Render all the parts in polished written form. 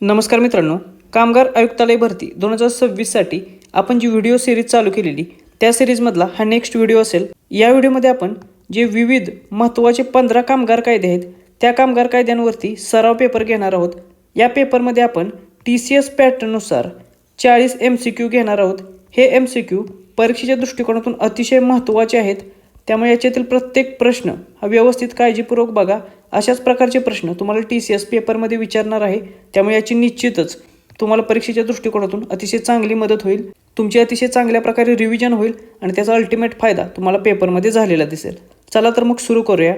नमस्कार मित्रांनो, कामगार आयुक्तालय भरती 2026साठी आपण जी व्हिडिओ सिरीज चालू केलेली त्या सिरीजमधला हा नेक्स्ट व्हिडिओ असेल. या व्हिडिओमध्ये आपण जे विविध महत्त्वाचे 15 कामगार कायदे आहेत त्या कामगार कायद्यांवरती सराव पेपर घेणार आहोत. या पेपरमध्ये आपण TCS पॅटर्ननुसार 40 MCQ घेणार आहोत. हे MCQ परीक्षेच्या दृष्टिकोनातून अतिशय महत्त्वाचे आहेत. त्यामुळे याच्यातील प्रत्येक प्रश्न हा व्यवस्थित काळजीपूर्वक बघा. अशाच प्रकारचे प्रश्न तुम्हाला TCS पेपरमध्ये विचारणार आहे. त्यामुळे याची निश्चितच तुम्हाला परीक्षेच्या दृष्टिकोनातून अतिशय चांगली मदत होईल. तुमची अतिशय चांगल्या प्रकारे रिव्हिजन होईल आणि त्याचा अल्टिमेट फायदा तुम्हाला पेपरमध्ये झालेला दिसेल. चला तर मग सुरू करूया.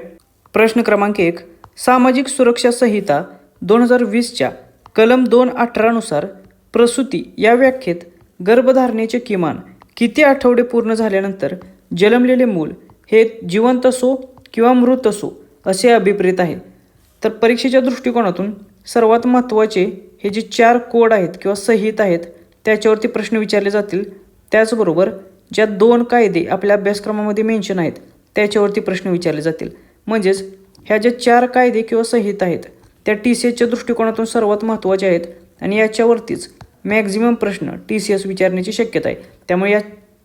प्रश्न क्रमांक 1. सामाजिक सुरक्षा संहिता 2020च्या कलम 218 नुसार प्रसूती या व्याख्येत गर्भधारणेचे किमान किती आठवडे पूर्ण झाल्यानंतर जन्मलेले मूल हे जिवंत असो किंवा मृत असो असे अभिप्रेत आहे. तर परीक्षेच्या दृष्टिकोनातून सर्वात महत्त्वाचे हे जे 4 कोड आहेत किंवा संहिता आहेत त्याच्यावरती प्रश्न विचारले जातील. त्याचबरोबर ज्या 2 कायदे आपल्या अभ्यासक्रमामध्ये मेन्शन आहेत त्याच्यावरती प्रश्न विचारले जातील. म्हणजेच ह्या ज्या 4 कायदे किंवा संहिता आहेत त्या TCSच्या दृष्टिकोनातून सर्वात महत्त्वाच्या आहेत आणि याच्यावरतीच मॅक्झिमम प्रश्न TCS विचारण्याची शक्यता आहे. त्यामुळे या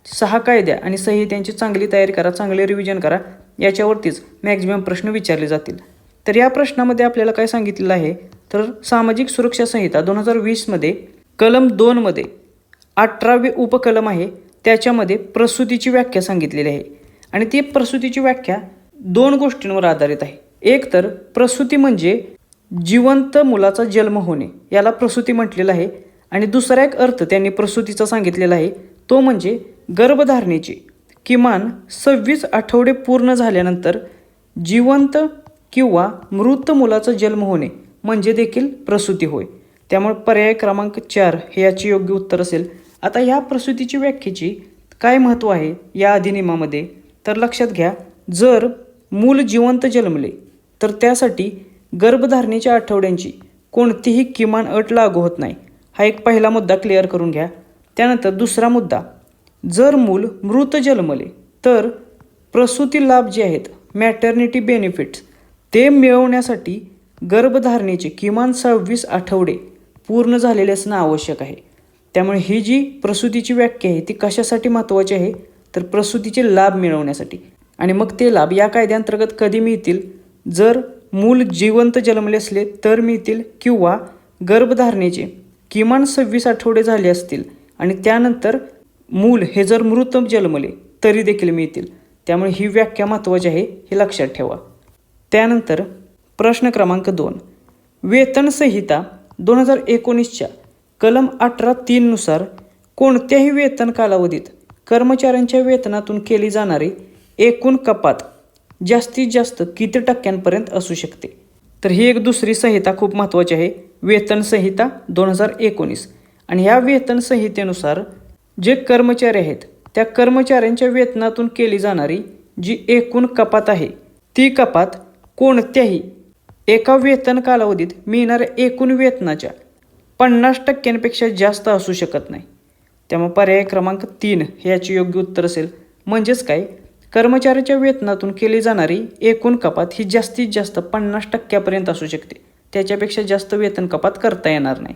6 कायद्या आणि संहितांची चांगली तयारी करा, चांगले रिव्हिजन करा. याच्यावरतीच मॅक्झिमम प्रश्न विचारले जातील. तर या प्रश्नामध्ये आपल्याला काय सांगितलेलं आहे, तर सामाजिक सुरक्षा संहिता 2020मध्ये कलम 2मध्ये 18वे उपकलम आहे. त्याच्यामध्ये प्रसूतीची व्याख्या सांगितलेली आहे आणि ती प्रसूतीची व्याख्या 2 गोष्टींवर आधारित आहे. एक तर प्रसूती म्हणजे जिवंत मुलाचा जन्म होणे, याला प्रसूती म्हटलेलं आहे. आणि दुसरा एक अर्थ त्यांनी प्रसूतीचा सांगितलेला आहे, तो म्हणजे गर्भधारणेचे किमान 26 आठवडे पूर्ण झाल्यानंतर जिवंत किंवा मृत मुलाचा जन्म होणे म्हणजे देखील प्रसूती होय. त्यामुळे पर्याय क्रमांक 4 हे याचे योग्य उत्तर असेल. आता ह्या प्रसूतीची व्याख्येची काय महत्त्व आहे या अधिनियमामध्ये, तर लक्षात घ्या, जर मूल जिवंत जन्मले तर त्यासाठी गर्भधारणेच्या आठवड्यांची कोणतीही किमान अट लागू होत नाही. हा एक पहिला मुद्दा क्लिअर करून घ्या. त्यानंतर दुसरा मुद्दा, जर मूल मृत जन्मले तर प्रसूती लाभ जे आहेत मॅटर्निटी बेनिफिट्स ते मिळवण्यासाठी गर्भधारणेचे किमान 26 आठवडे पूर्ण झालेले असणं आवश्यक आहे. त्यामुळे ही जी प्रसूतीची व्याख्या आहे ती कशासाठी महत्त्वाची आहे, तर प्रसूतीचे लाभ मिळवण्यासाठी. आणि मग ते लाभ या कायद्यांतर्गत कधी मिळतील, जर मूल जिवंत जन्मले असले तर मिळतील किंवा गर्भधारणेचे किमान 26 आठवडे झाले असतील आणि त्यानंतर मूल हे जर मृत जन्मले तरी देखील मिळतील. त्यामुळे ही व्याख्या महत्त्वाची आहे, हे लक्षात ठेवा. त्यानंतर प्रश्न क्रमांक 2. वेतन संहिता 2019च्या कलम 18(3) नुसार कोणत्याही वेतन कालावधीत कर्मचाऱ्यांच्या वेतनातून केली जाणारी एकूण कपात जास्तीत जास्त किती टक्क्यांपर्यंत असू शकते. तर ही एक दुसरी संहिता खूप महत्त्वाची आहे, वेतन संहिता 2019. आणि ह्या वेतन संहितेनुसार जे कर्मचारी आहेत त्या कर्मचाऱ्यांच्या वेतनातून केली जाणारी जी एकूण कपात आहे ती कपात कोणत्याही एका वेतन कालावधीत मिळणाऱ्या एकूण वेतनाच्या 50% जास्त असू शकत नाही. त्यामुळे पर्याय क्रमांक 3 हे याचे योग्य उत्तर असेल. म्हणजेच काय, कर्मचाऱ्याच्या वेतनातून केली जाणारी एकूण कपात ही जास्तीत जास्त 50% असू शकते, त्याच्यापेक्षा जास्त वेतन कपात करता येणार नाही.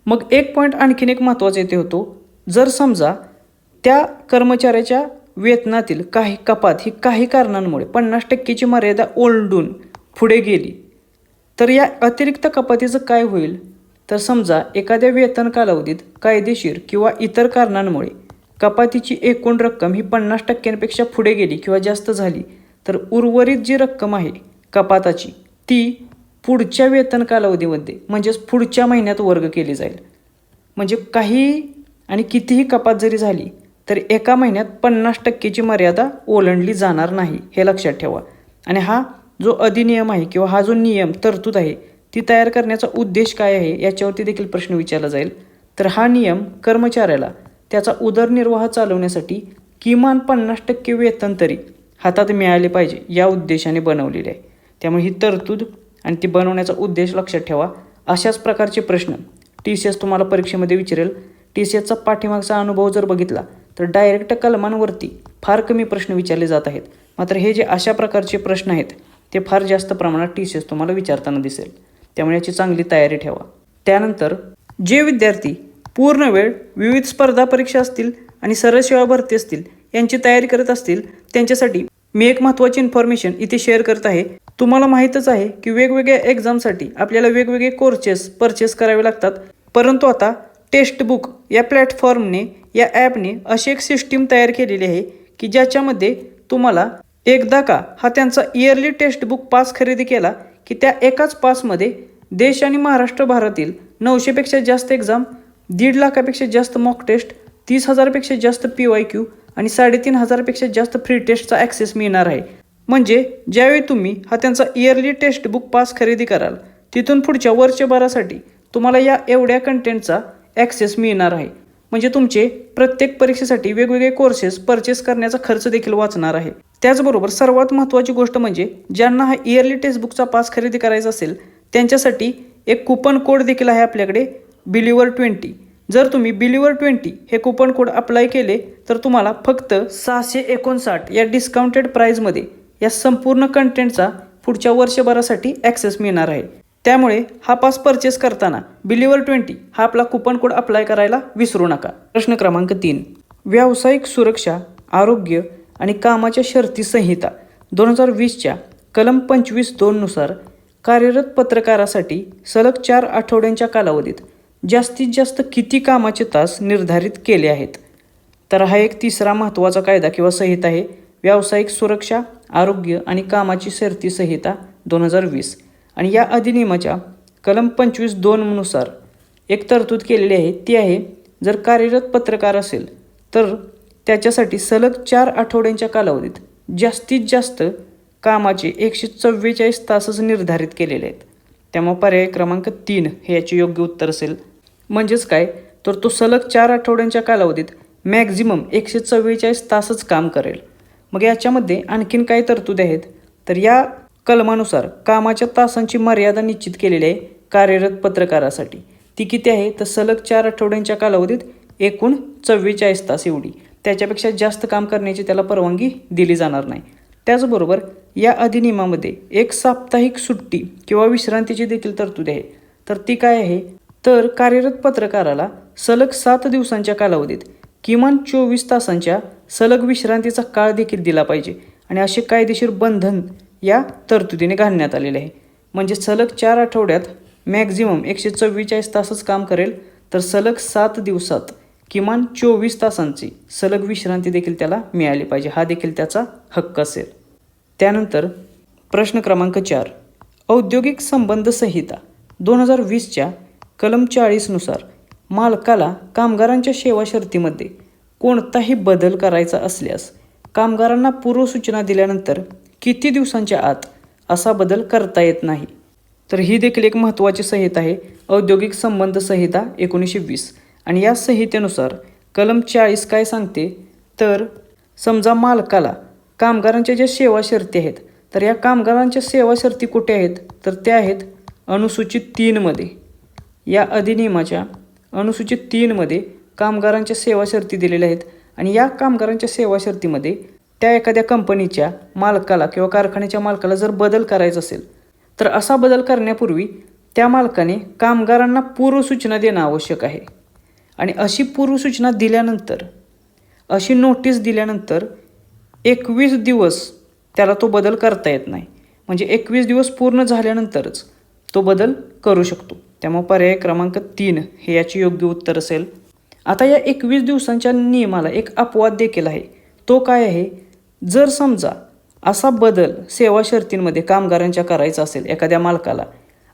मग एक पॉईंट आणखीन एक महत्त्वाचा येथे होतो, जर समजा त्या कर्मचाऱ्याच्या वेतनातील काही कपात ही काही कारणांमुळे 50%ची मर्यादा ओलांडून पुढे गेली तर या अतिरिक्त कपातीचं काय होईल, तर समजा एखाद्या वेतन कालावधीत कायदेशीर किंवा इतर कारणांमुळे कपातीची एकूण रक्कम ही 50%पेक्षा पुढे गेली किंवा जास्त झाली तर उर्वरित जी रक्कम आहे कपाताची ती पुढच्या वेतन कालावधीमध्ये म्हणजेच पुढच्या महिन्यात वर्ग केली जाईल. म्हणजे काही आणि कितीही कपात जरी झाली तर एका महिन्यात 50%ची मर्यादा ओलांडली जाणार नाही, हे लक्षात ठेवा. आणि हा जो अधिनियम आहे किंवा हा जो नियम तरतूद आहे ती तयार करण्याचा उद्देश काय आहे याच्यावरती देखील प्रश्न विचारला जाईल. तर हा नियम कर्मचाऱ्याला त्याचा उदरनिर्वाह चालवण्यासाठी किमान 50% वेतन तरी हातात मिळाले पाहिजे या उद्देशाने बनवलेले आहे. त्यामुळे ही तरतूद आणि ती बनवण्याचा उद्देश लक्षात ठेवा. अशाच प्रकारचे प्रश्न TCS तुम्हाला परीक्षेमध्ये विचारेल. TCSचा पाठीमागचा अनुभव जर बघितला तर डायरेक्ट कलमांवरती फार कमी प्रश्न विचारले जात आहेत. मात्र हे जे अशा प्रकारचे प्रश्न आहेत ते फार जास्त प्रमाणात TCS तुम्हाला विचारताना दिसेल. त्यामुळे याची चांगली तयारी ठेवा. त्यानंतर जे विद्यार्थी पूर्ण वेळ विविध स्पर्धा परीक्षा असतील आणि सरळ सेवा भरती असतील यांची तयारी करत असतील त्यांच्यासाठी मी एक महत्त्वाची इन्फॉर्मेशन इथे शेअर करत आहे. तुम्हाला माहीतच आहे की वेगवेगळ्या एक्झामसाठी आपल्याला वेगवेगळे कोर्सेस परचेस करावे लागतात, परंतु आता टेक्स्टबुक या प्लॅटफॉर्मने या ॲपने अशी एक सिस्टीम तयार केलेली आहे की ज्याच्यामध्ये तुम्हाला एकदा का हा त्यांचा इयरली टेक्स्टबुक पास खरेदी केला की त्या एकाच पासमध्ये देश आणि महाराष्ट्र भारतातील 900पेक्षा जास्त एक्झाम, 1.5 लाखापेक्षा जास्त मॉक टेस्ट, 30,000पेक्षा जास्त PYQ आणि 3,500पेक्षा जास्त फ्री टेस्टचा ॲक्सेस मिळणार आहे. म्हणजे ज्यावेळी तुम्ही हा त्यांचा इयरली टेक्स्टबुक पास खरेदी कराल तिथून पुढच्या वर्षभरासाठी तुम्हाला या एवढ्या कंटेंटचा ॲक्सेस मिळणार आहे. म्हणजे तुमचे प्रत्येक परीक्षेसाठी वेगवेगळे कोर्सेस परचेस करण्याचा खर्च देखील वाचणार आहे. त्याचबरोबर सर्वात महत्त्वाची गोष्ट म्हणजे ज्यांना हा इयरली टेक्स्टबुकचा पास खरेदी करायचा असेल त्यांच्यासाठी एक कुपन कोड देखील आहे आपल्याकडे, Believer20. जर तुम्ही Believer20 हे कुपन कोड अप्लाय केले तर तुम्हाला फक्त 659 या डिस्काउंटेड प्राईजमध्ये या संपूर्ण कंटेंटचा पुढच्या वर्षभरासाठी ॲक्सेस मिळणार आहे. त्यामुळे हा पास परचेस करताना Believer20 हा आपला कुपन कोड अप्लाय करायला विसरू नका. प्रश्न क्रमांक 3. व्यावसायिक सुरक्षा, आरोग्य आणि कामाच्या शर्ती संहिता 2020च्या कलम 25(2) नुसार कार्यरत पत्रकारासाठी सलग 4 आठवड्यांच्या कालावधीत जास्तीत जास्त किती कामाचे तास निर्धारित केले आहेत? तर हा एक तिसरा महत्त्वाचा कायदा किंवा संहिता आहे, व्यावसायिक सुरक्षा, आरोग्य आणि कामाची शर्ती संहिता 2020. आणि या अधिनियमाच्या कलम 25(2) नुसार एक तरतूद केलेली आहे, ती आहे जर कार्यरत पत्रकार असेल तर त्याच्यासाठी सलग 4 आठवड्यांच्या कालावधीत जास्तीत जास्त कामाचे 144 तासच निर्धारित केलेले आहेत. त्यामुळे पर्याय क्रमांक 3 हे याचे योग्य उत्तर असेल. म्हणजेच काय, तर तो सलग 4 आठवड्यांच्या कालावधीत मॅक्झिमम 144 तासच काम करेल. मग याच्यामध्ये आणखीन काय तरतुदी आहेत, तर या कलमानुसार कामाच्या तासांची मर्यादा निश्चित केलेली आहे कार्यरत पत्रकारासाठी. ती किती आहे, तर सलग 4 आठवड्यांच्या कालावधीत एकूण 44 तास एवढी. त्याच्यापेक्षा जास्त काम करण्याची त्याला परवानगी दिली जाणार नाही. त्याचबरोबर या अधिनियमामध्ये एक साप्ताहिक सुट्टी किंवा विश्रांतीची देखील तरतूद आहे. तर ती काय आहे, तर कार्यरत पत्रकाराला सलग 7 दिवसांच्या कालावधीत किमान 24 तासांच्या सलग विश्रांतीचा काळ देखील दिला पाहिजे. आणि असे कायदेशीर बंधन या तरतुदीने घालण्यात आलेले आहे. म्हणजे सलग 4 आठवड्यात मॅक्झिमम 144 तासच काम करेल, तर सलग 7 दिवसात किमान 24 तासांची सलग विश्रांती देखील त्याला मिळाली पाहिजे. हा देखील त्याचा हक्क असेल. त्यानंतर प्रश्न क्रमांक 4. औद्योगिक संबंध संहिता 2020च्या कलम 40 नुसार मालकाला कामगारांच्या सेवा शर्तीमध्ये कोणताही बदल करायचा असल्यास कामगारांना पूर्वसूचना दिल्यानंतर किती दिवसांच्या आत असा बदल करता येत नाही? तर ही देखील एक महत्त्वाची संहिता आहे, औद्योगिक संबंध संहिता 1920. आणि या संहितेनुसार कलम 40 काय सांगते, तर समजा मालकाला कामगारांच्या ज्या सेवा शर्ती आहेत, तर या कामगारांच्या सेवा शर्ती कुठे आहेत, तर त्या आहेत अनुसूचित 3 मध्ये. या अधिनियमाच्या अनुसूचित 3 मध्ये कामगारांच्या सेवा शर्ती दिलेल्या आहेत. आणि या कामगारांच्या सेवा शर्तीमध्ये त्या एखाद्या कंपनीच्या मालकाला किंवा कारखान्याच्या मालकाला जर बदल करायचा असेल तर असा बदल करण्यापूर्वी त्या मालकाने कामगारांना पूर्वसूचना देणं आवश्यक आहे. आणि अशी पूर्वसूचना दिल्यानंतर, अशी नोटीस दिल्यानंतर 21 दिवस त्याला तो बदल करता येत नाही. म्हणजे 21 दिवस पूर्ण झाल्यानंतरच तो बदल करू शकतो. त्यामुळे पर्याय क्रमांक 3 हे याचे योग्य उत्तर असेल. आता या 21 दिवसांच्या नियमाला एक अपवाद देखील आहे. तो काय आहे, जर समजा असा बदल सेवा शर्तींमध्ये कामगारांच्या करायचा असेल एखाद्या मालकाला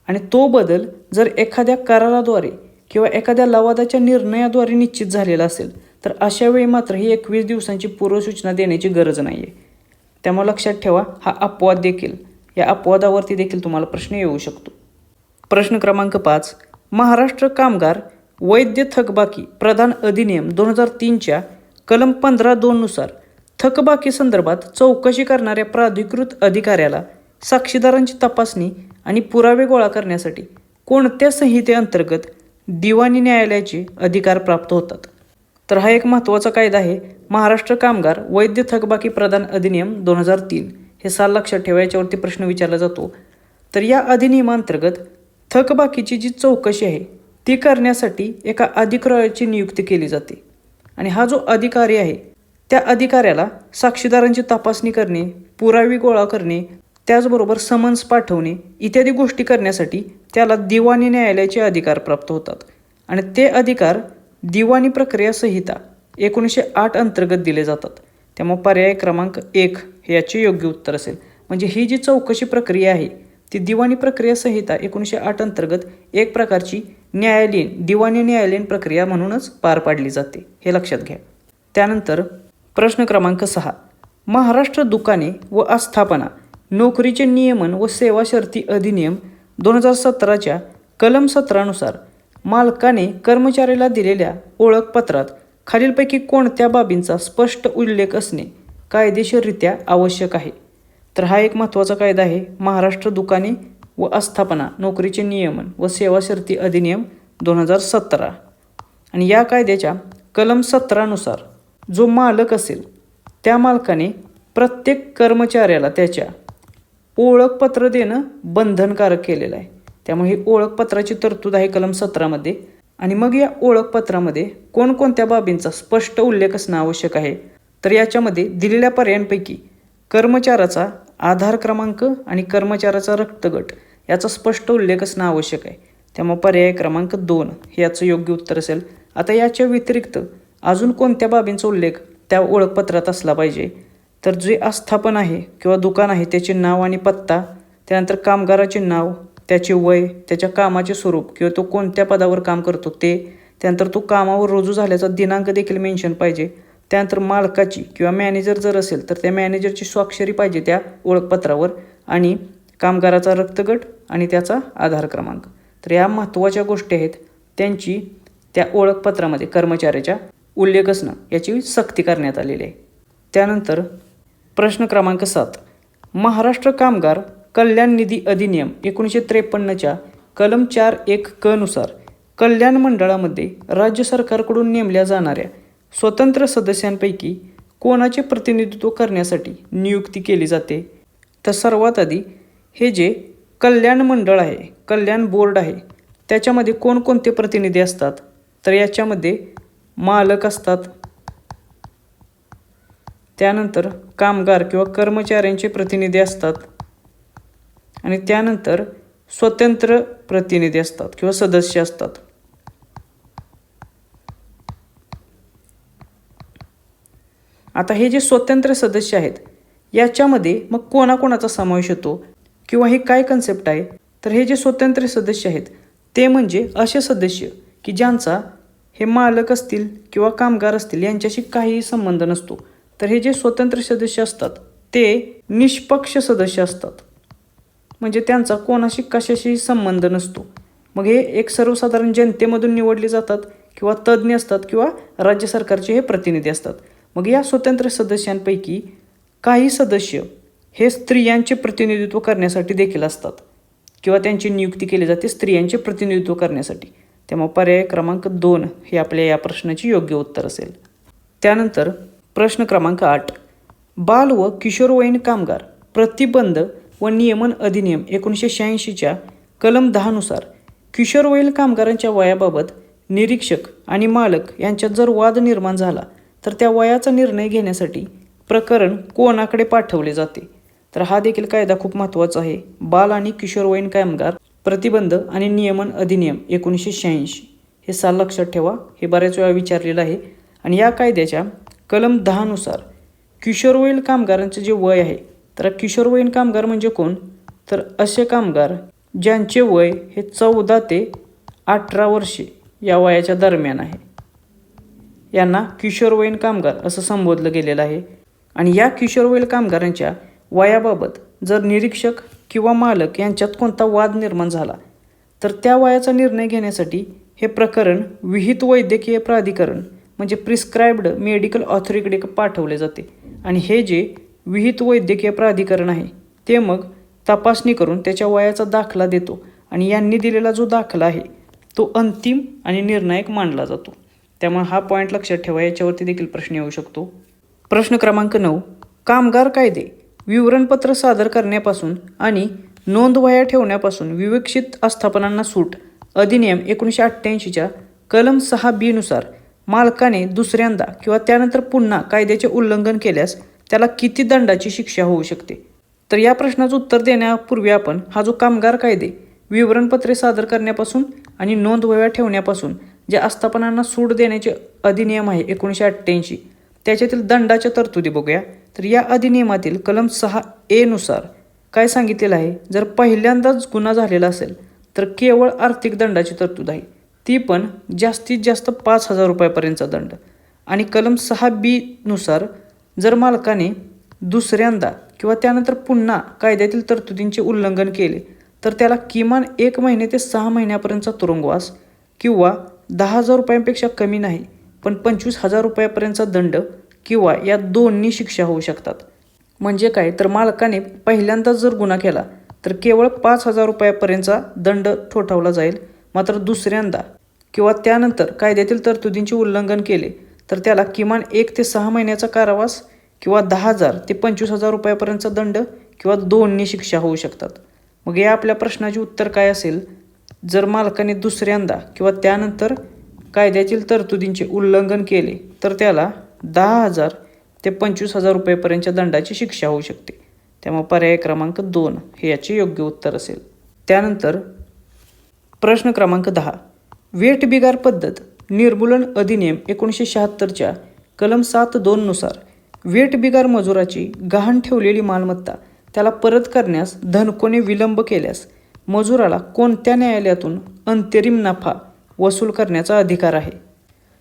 आणि तो बदल जर एखाद्या कराराद्वारे किंवा एखाद्या लवादाच्या निर्णयाद्वारे निश्चित झालेला असेल तर अशा वेळी मात्र ही 21 दिवसांची पूर्वसूचना देण्याची गरज नाही आहे. त्यामुळे लक्षात ठेवा, हा अपवाद देखील, या अपवादावरती देखील तुम्हाला प्रश्न येऊ शकतो. प्रश्न क्रमांक 5. महाराष्ट्र कामगार वैध थकबाकी प्रदान अधिनियम 2003च्या कलम 15(2) नुसार थकबाकी संदर्भात चौकशी करणाऱ्या प्राधिकृत अधिकाऱ्याला साक्षीदारांची तपासणी आणि पुरावे गोळा करण्यासाठी कोणत्या संहितेअंतर्गत दिवाणी न्यायालयाचे अधिकार प्राप्त होतात? तर हा एक महत्त्वाचा कायदा आहे, महाराष्ट्र कामगार वैध थकबाकी प्रदान अधिनियम 2003. हे साल लक्षात ठेवा, याच्यावरती प्रश्न विचारला जातो. तर या अधिनियमांतर्गत थकबाकीची जी चौकशी आहे ती करण्यासाठी एका अधिकाऱ्याची नियुक्ती केली जाते. आणि हा जो अधिकारी आहे त्या अधिकाऱ्याला साक्षीदारांची तपासणी करणे, पुरावे गोळा करणे, त्याचबरोबर समन्स पाठवणे इत्यादी गोष्टी करण्यासाठी त्याला दिवाणी न्यायालयाचे अधिकार प्राप्त होतात. आणि ते अधिकार दिवाणी प्रक्रिया संहिता 1908 अंतर्गत दिले जातात. त्यामुळे पर्याय क्रमांक 1 हे याचे योग्य उत्तर असेल. म्हणजे ही जी चौकशी प्रक्रिया आहे ती दिवाणी प्रक्रिया संहिता 1908 अंतर्गत एक प्रकारची दिवाणी न्यायालयीन प्रक्रिया म्हणूनच पार पाडली जाते, हे लक्षात घ्या. त्यानंतर प्रश्न क्रमांक 6, महाराष्ट्र दुकाने व आस्थापना नोकरीचे नियमन व सेवा शर्ती अधिनियम 2017च्या कलम 17 नुसार मालकाने कर्मचाऱ्याला दिलेल्या ओळखपत्रात खालीलपैकी कोणत्या बाबींचा स्पष्ट उल्लेख असणे कायदेशीररित्या आवश्यक आहे? तर हा एक महत्त्वाचा कायदा आहे, महाराष्ट्र दुकाने व आस्थापना नोकरीचे नियमन व सेवा शर्ती अधिनियम 2017. आणि या कायद्याच्या कलम 17 नुसार जो मालक असेल त्या मालकाने प्रत्येक कर्मचाऱ्याला त्याच्या ओळखपत्र देणं बंधनकारक केलेलं आहे. त्यामुळे ही ओळखपत्राची तरतूद आहे कलम 17मध्ये. आणि मग या ओळखपत्रामध्ये कोणकोणत्या बाबींचा स्पष्ट उल्लेख असणं आवश्यक आहे? तर याच्यामध्ये दिलेल्या पर्यायांपैकी कर्मचाऱ्याचा आधार क्रमांक आणि कर्मचाऱ्याचा रक्तगट याचा स्पष्ट उल्लेख असणं आवश्यक आहे. त्यामुळे पर्याय क्रमांक 2 हे याचं योग्य उत्तर असेल. आता याच्या व्यतिरिक्त अजून कोणत्या बाबींचा उल्लेख त्या ओळखपत्रात असला पाहिजे? तर जे आस्थापन आहे किंवा दुकान आहे त्याचे नाव आणि पत्ता, त्यानंतर कामगाराचे नाव, त्याचे वय, त्याच्या कामाचे स्वरूप किंवा तो कोणत्या पदावर काम करतो ते, त्यानंतर तो कामावर रुजू झाल्याचा दिनांक देखील मेन्शन पाहिजे. त्यानंतर मालकाची किंवा मॅनेजर जर असेल तर त्या मॅनेजरची स्वाक्षरी पाहिजे त्या ओळखपत्रावर, आणि कामगाराचा रक्तगट आणि त्याचा आधार क्रमांक. तर या महत्त्वाच्या गोष्टी आहेत, त्यांची त्या ओळखपत्रामध्ये कर्मचाऱ्याच्या उल्लेख असणं याची सक्ती करण्यात आलेली आहे. त्यानंतर प्रश्न क्रमांक 7, महाराष्ट्र कामगार कल्याण निधी अधिनियम 1953च्या कलम 4(1) क नुसार कल्याण मंडळामध्ये राज्य सरकारकडून नेमल्या जाणाऱ्या स्वतंत्र सदस्यांपैकी कोणाचे प्रतिनिधित्व करण्यासाठी नियुक्ती केली जाते? तर सर्वात आधी हे जे कल्याण मंडळ आहे, कल्याण बोर्ड आहे, त्याच्यामध्ये कोणकोणते प्रतिनिधी असतात? तर याच्यामध्ये मालक असतात, त्यानंतर कामगार किंवा कर्मचाऱ्यांचे प्रतिनिधी असतात, आणि त्यानंतर स्वतंत्र प्रतिनिधी असतात किंवा सदस्य असतात. आता हे जे स्वतंत्र सदस्य आहेत याच्यामध्ये मग कोणाकोणाचा समावेश होतो किंवा हे काय कन्सेप्ट आहे? तर हे जे स्वतंत्र सदस्य आहेत ते म्हणजे असे सदस्य की ज्यांचा हे मालक असतील किंवा कामगार असतील यांच्याशी काहीही संबंध नसतो. तर हे जे स्वतंत्र सदस्य असतात ते निष्पक्ष सदस्य असतात, म्हणजे त्यांचा कोणाशी कशाशी संबंध नसतो. मग हे एक सर्वसाधारण जनतेमधून निवडले जातात किंवा तज्ज्ञ असतात किंवा राज्य सरकारचे हे प्रतिनिधी असतात. मग या स्वतंत्र सदस्यांपैकी काही सदस्य हे स्त्रियांचे प्रतिनिधित्व करण्यासाठी देखील असतात किंवा त्यांची नियुक्ती केली जाते स्त्रियांचे प्रतिनिधित्व करण्यासाठी. त्यामुळे पर्याय क्रमांक 2 हे आपल्या या प्रश्नाची योग्य उत्तर असेल. त्यानंतर प्रश्न क्रमांक 8, बाल व किशोरवयीन कामगार प्रतिबंध व नियमन अधिनियम 1986च्या कलम 10 नुसार किशोरवयीन कामगारांच्या वयाबाबत निरीक्षक आणि मालक यांच्यात जर वाद निर्माण झाला तर त्या वयाचा निर्णय घेण्यासाठी प्रकरण कोणाकडे पाठवले जाते? तर हा देखील कायदा खूप महत्त्वाचा आहे. बाल आणि किशोरवयीन कामगार प्रतिबंध आणि नियमन अधिनियम 1986 हे साल लक्षात ठेवा, हे बऱ्याच वेळा विचारलेलं आहे. आणि या कायद्याच्या कलम 10 नुसार किशोरवयीन कामगारांचे जे वय आहे, तर किशोरवयीन कामगार म्हणजे कोण? तर असे कामगार ज्यांचे वय हे 14 ते 18 वर्षे या वयाच्या दरम्यान आहे, यांना किशोरवयीन कामगार असं संबोधलं गेलेलं आहे. आणि या किशोरवयीन कामगारांच्या वयाबाबत जर निरीक्षक किंवा मालक यांच्यात कोणता वाद निर्माण झाला तर त्या वयाचा निर्णय घेण्यासाठी हे प्रकरण विहित वैद्यकीय प्राधिकरण म्हणजे प्रिस्क्राइब्ड मेडिकल ऑथॉरिटीकडे पाठवले जाते. आणि हे जे विहित वैद्यकीय प्राधिकरण आहे ते मग तपासणी करून त्याच्या वयाचा दाखला देतो, आणि यांनी दिलेला जो दाखला आहे तो अंतिम आणि निर्णायक मानला जातो. त्यामुळे हा पॉईंट लक्षात ठेवा, याच्यावरती देखील प्रश्न येऊ शकतो. प्रश्न क्रमांक 9, कामगार कायदे विवरणपत्र सादर करण्यापासून आणि नोंदवह्या ठेवण्यापासून विवक्षित आस्थापनांना सूट अधिनियम 1988च्या कलम 6B नुसार मालकाने दुसऱ्यांदा किंवा त्यानंतर पुन्हा कायद्याचे उल्लंघन केल्यास त्याला किती दंडाची शिक्षा होऊ शकते? तर या प्रश्नाचं उत्तर देण्यापूर्वी आपण हा जो कामगार कायदे विवरणपत्रे सादर करण्यापासून आणि नोंदवह्या ठेवण्यापासून ज्या आस्थापनांना सूट देण्याचे अधिनियम आहे 1988, त्याच्यातील दंडाच्या तरतुदी बघूया. तर या अधिनियमातील कलम 6A नुसार काय सांगितलेलं आहे, जर पहिल्यांदाच गुन्हा झालेला असेल तर केवळ आर्थिक दंडाची तरतूद आहे, ती पण जास्तीत जास्त 5,000 रुपयापर्यंतचा दंड. आणि कलम 6B नुसार जर मालकाने दुसऱ्यांदा किंवा त्यानंतर पुन्हा कायद्यातील तरतुदींचे उल्लंघन केले तर त्याला किमान 1 महिने ते 6 महिन्यापर्यंतचा तुरुंगवास किंवा 10,000 रुपयांपेक्षा कमी नाही पण 25,000 रुपयापर्यंतचा दंड किंवा या दोन्ही शिक्षा होऊ शकतात. म्हणजे काय, तर मालकाने पहिल्यांदाच जर गुन्हा केला तर केवळ 5,000 रुपयापर्यंतचा दंड ठोठावला जाईल, मात्र दुसऱ्यांदा किंवा त्यानंतर कायद्यातील तरतुदींचे उल्लंघन केले तर त्याला किमान 1 ते 6 महिन्याचा कारावास किंवा 10,000 ते 25,000 रुपयापर्यंतचा दंड किंवा दोन्ही शिक्षा होऊ शकतात. मग या आपल्या प्रश्नाचे उत्तर काय असेल, जर मालकाने दुसऱ्यांदा किंवा त्यानंतर कायद्यातील तरतुदींचे उल्लंघन केले तर त्याला 10,000 ते 25,000 रुपयेपर्यंतच्या दंडाची शिक्षा होऊ शकते. त्यामुळे पर्याय क्रमांक 2 हे याचे योग्य उत्तर असेल. त्यानंतर प्रश्न क्रमांक 10, वेठबिगार पद्धत निर्मूलन अधिनियम 1976च्या कलम 7(2) नुसार वेठबिगार मजुराची गहाण ठेवलेली मालमत्ता त्याला परत करण्यास धनकोने विलंब केल्यास मजुराला कोणत्या न्यायालयातून अंतरिम नफा वसूल करण्याचा अधिकार आहे?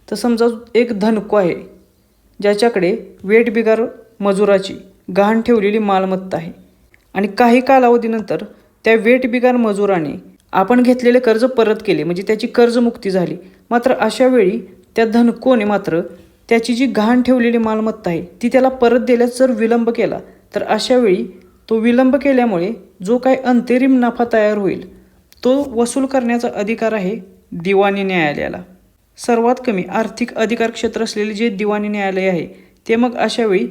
तर समजा एक धनको आहे ज्याच्याकडे वेठबिगार मजुराची गहाण ठेवलेली मालमत्ता आहे आणि काही कालावधीनंतर त्या वेठबिगार मजुराने आपण घेतलेले कर्ज परत केले, म्हणजे त्याची कर्जमुक्ती झाली. मात्र अशा वेळी त्या धनकोने मात्र त्याची जी गहाण ठेवलेली मालमत्ता आहे ती त्याला परत देण्यास जर विलंब केला तर अशा वेळी तो विलंब केल्यामुळे जो काही अंतरिम नफा तयार होईल तो वसूल करण्याचा अधिकार आहे दिवाणी न्यायालयाला. सर्वात कमी आर्थिक अधिकार क्षेत्र असलेले जे दिवाणी न्यायालय आहे ते मग अशा वेळी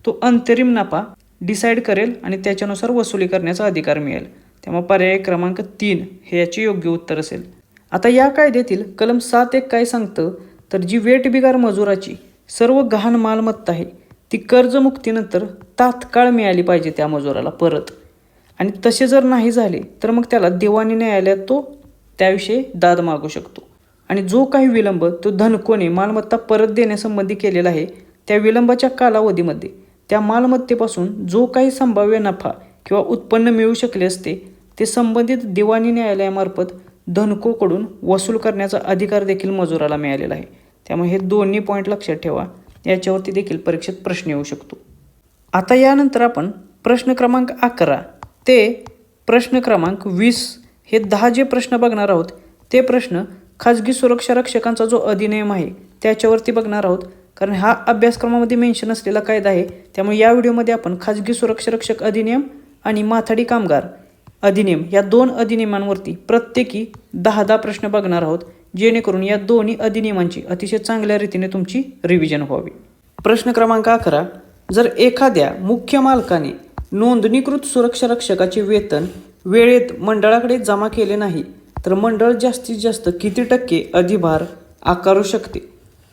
तो अंतरिम नफा डिसाईड करेल आणि त्याच्यानुसार वसुली करण्याचा अधिकार मिळेल. त्यामुळे पर्याय क्रमांक 3 हे याचे योग्य उत्तर असेल. आता या कायद्यातील कलम 7(1) काय सांगतं, तर जी वेठबिगार मजुराची सर्व गहाण मालमत्ता आहे ती कर्जमुक्तीनंतर तात्काळ मिळाली पाहिजे त्या मजुराला परत, आणि तसे जर नाही झाले तर मग त्याला दिवाणी न्यायालयात तो त्याविषयी दाद मागू शकतो. आणि जो काही विलंब तो धनकोने मालमत्ता परत देण्यासंबंधी केलेला आहे त्या विलंबाच्या कालावधीमध्ये त्या मालमत्तेपासून जो काही संभाव्य नफा किंवा उत्पन्न मिळू शकले असते ते संबंधित दिवाणी न्यायालयामार्फत धनकोकडून वसूल करण्याचा अधिकार देखील मजुराला मिळालेला आहे. त्यामुळे हे दोन्ही पॉईंट लक्षात ठेवा, याच्यावरती देखील परीक्षेत प्रश्न येऊ शकतो. आता यानंतर आपण प्रश्न क्रमांक 11 ते प्रश्न क्रमांक 20 हे 10 जे प्रश्न बघणार आहोत ते प्रश्न खाजगी सुरक्षा रक्षकांचा जो अधिनियम आहे त्याच्यावरती बघणार आहोत. कारण हा अभ्यासक्रमामध्ये मेन्शन असलेला कायदा आहे, त्यामुळे या व्हिडिओमध्ये आपण खाजगी सुरक्षा रक्षक अधिनियम आणि माथाडी कामगार अधिनियम या 2 अधिनियमांवरती प्रत्येकी 10 प्रश्न बघणार आहोत, जेणेकरून या दोन्ही अधिनियमांची अतिशय चांगल्या रीतीने तुमची रिव्हिजन व्हावी. प्रश्न क्रमांक 11, जर एखाद्या मुख्य मालकाने नोंदणीकृत सुरक्षा रक्षकाचे वेतन वेळेत मंडळाकडे जमा केले नाही तर मंडळ जास्तीत जास्त किती टक्के अधिभार आकारू शकते?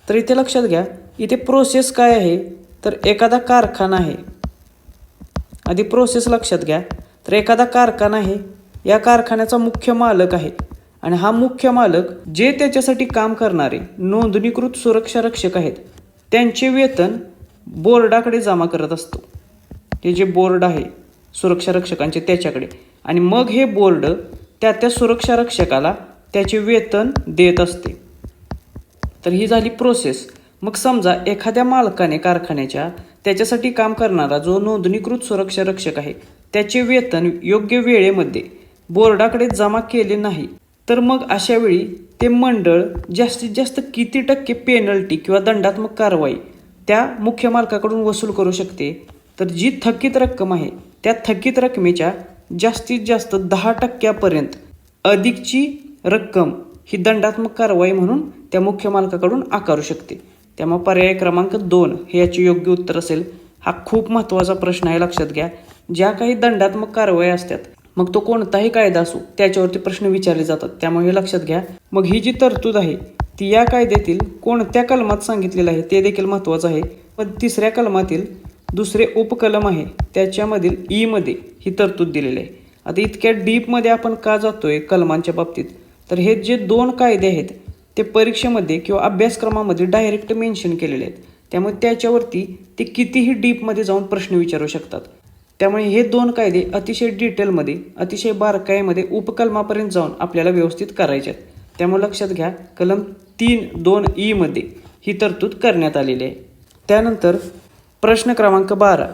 तर इथे लक्षात घ्या, इथे प्रोसेस काय आहे, तर एखादा कारखाना आहे. आधी प्रोसेस लक्षात घ्या. तर एखादा कारखाना आहे, या कारखान्याचा मुख्य मालक आहे आणि हा मुख्य मालक जे त्याच्यासाठी काम करणारे नोंदणीकृत सुरक्षा रक्षक आहेत त्यांचे वेतन बोर्डाकडे जमा करत असतो. हे जे बोर्ड आहे सुरक्षा रक्षकांचे त्याच्याकडे, आणि मग हे बोर्ड त्या सुरक्षा रक्षकाला त्याचे वेतन देत असते. तर ही झाली प्रोसेस. मग समजा एखाद्या मालकाने कारखान्याच्या त्याच्यासाठी काम करणारा जो नोंदणीकृत सुरक्षा रक्षक आहे त्याचे वेतन योग्य वेळेमध्ये बोर्डाकडे जमा केले नाही तर मग अशा वेळी ते मंडळ जास्तीत जास्त किती टक्के पेनल्टी किंवा दंडात्मक कारवाई त्या मुख्य मालकाकडून वसूल करू शकते? तर जी थकीत रक्कम आहे त्या थकीत रकमेच्या जास्तीत जास्त 10% अधिकची रक्कम ही दंडात्मक कारवाई म्हणून त्या मुख्य मालकाकडून आकारू शकते. त्यामुळे पर्याय क्रमांक 2 हे याचे योग्य उत्तर असेल. हा खूप महत्त्वाचा प्रश्न आहे, लक्षात घ्या. ज्या काही दंडात्मक कारवाई असतात मग तो कोणताही कायदा असो त्याच्यावरती प्रश्न विचारले जातात, त्यामुळे हे लक्षात घ्या. मग ही जी तरतूद आहे ती या कायद्यातील कोणत्या कलमात सांगितलेलं आहे ते देखील महत्त्वाचं आहे. पण तिसऱ्या कलमातील दुसरे उपकलम आहे त्याच्यामधील ईमध्ये ही तरतूद दिलेली आहे. आता इतक्या डीपमध्ये आपण का जातोय कलमांच्या बाबतीत, तर हे जे 2 कायदे आहेत ते परीक्षेमध्ये किंवा अभ्यासक्रमामध्ये डायरेक्ट मेन्शन केलेले आहेत. त्यामुळे त्याच्यावरती ते कितीही डीपमध्ये जाऊन प्रश्न विचारू शकतात. त्यामुळे हे 2 कायदे अतिशय डिटेलमध्ये, अतिशय बारकाईमध्ये उपकलमापर्यंत जाऊन आपल्याला व्यवस्थित करायचे आहेत. त्यामुळे लक्षात घ्या, कलम 3(2)E मध्ये ही तरतूद करण्यात आलेली आहे. त्यानंतर प्रश्न क्रमांक 12,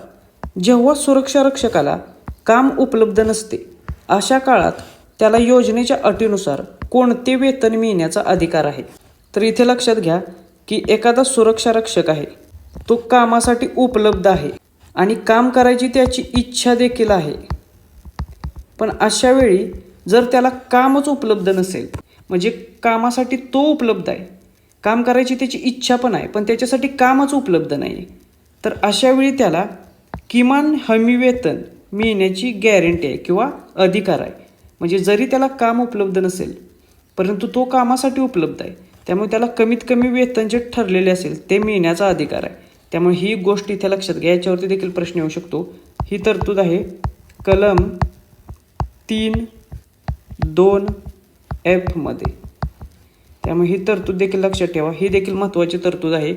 जेव्हा सुरक्षा रक्षकाला काम उपलब्ध नसते अशा काळात त्याला योजनेच्या अटीनुसार कोणते वेतन मिळण्याचा अधिकार आहे. तर इथे लक्षात घ्या की एखादा सुरक्षा रक्षक आहे, तो कामासाठी उपलब्ध आहे आणि काम करायची त्याची इच्छा देखील आहे. पण अशा वेळी जर त्याला कामच उपलब्ध नसेल, म्हणजे कामासाठी तो उपलब्ध आहे, काम करायची त्याची इच्छा पण आहे, पण त्याच्यासाठी कामच उपलब्ध नाही आहे, तर अशा वेळी त्याला किमान हमी वेतन मिळण्याची गॅरंटी आहे किंवा अधिकार आहे. म्हणजे जरी त्याला काम उपलब्ध नसेल परंतु तो कामासाठी उपलब्ध आहे, त्यामुळे त्याला कमीत कमी वेतन जे ठरलेले असेल ते मिळण्याचा अधिकार आहे. त्यामुळे ही गोष्ट इथे लक्षात घ्या, याच्यावरती देखील प्रश्न येऊ शकतो. ही तरतूद आहे कलम 3(2)F मध्ये. त्यामुळे ही तरतूद देखील लक्षात ठेवा. ही देखील महत्त्वाची तरतूद आहे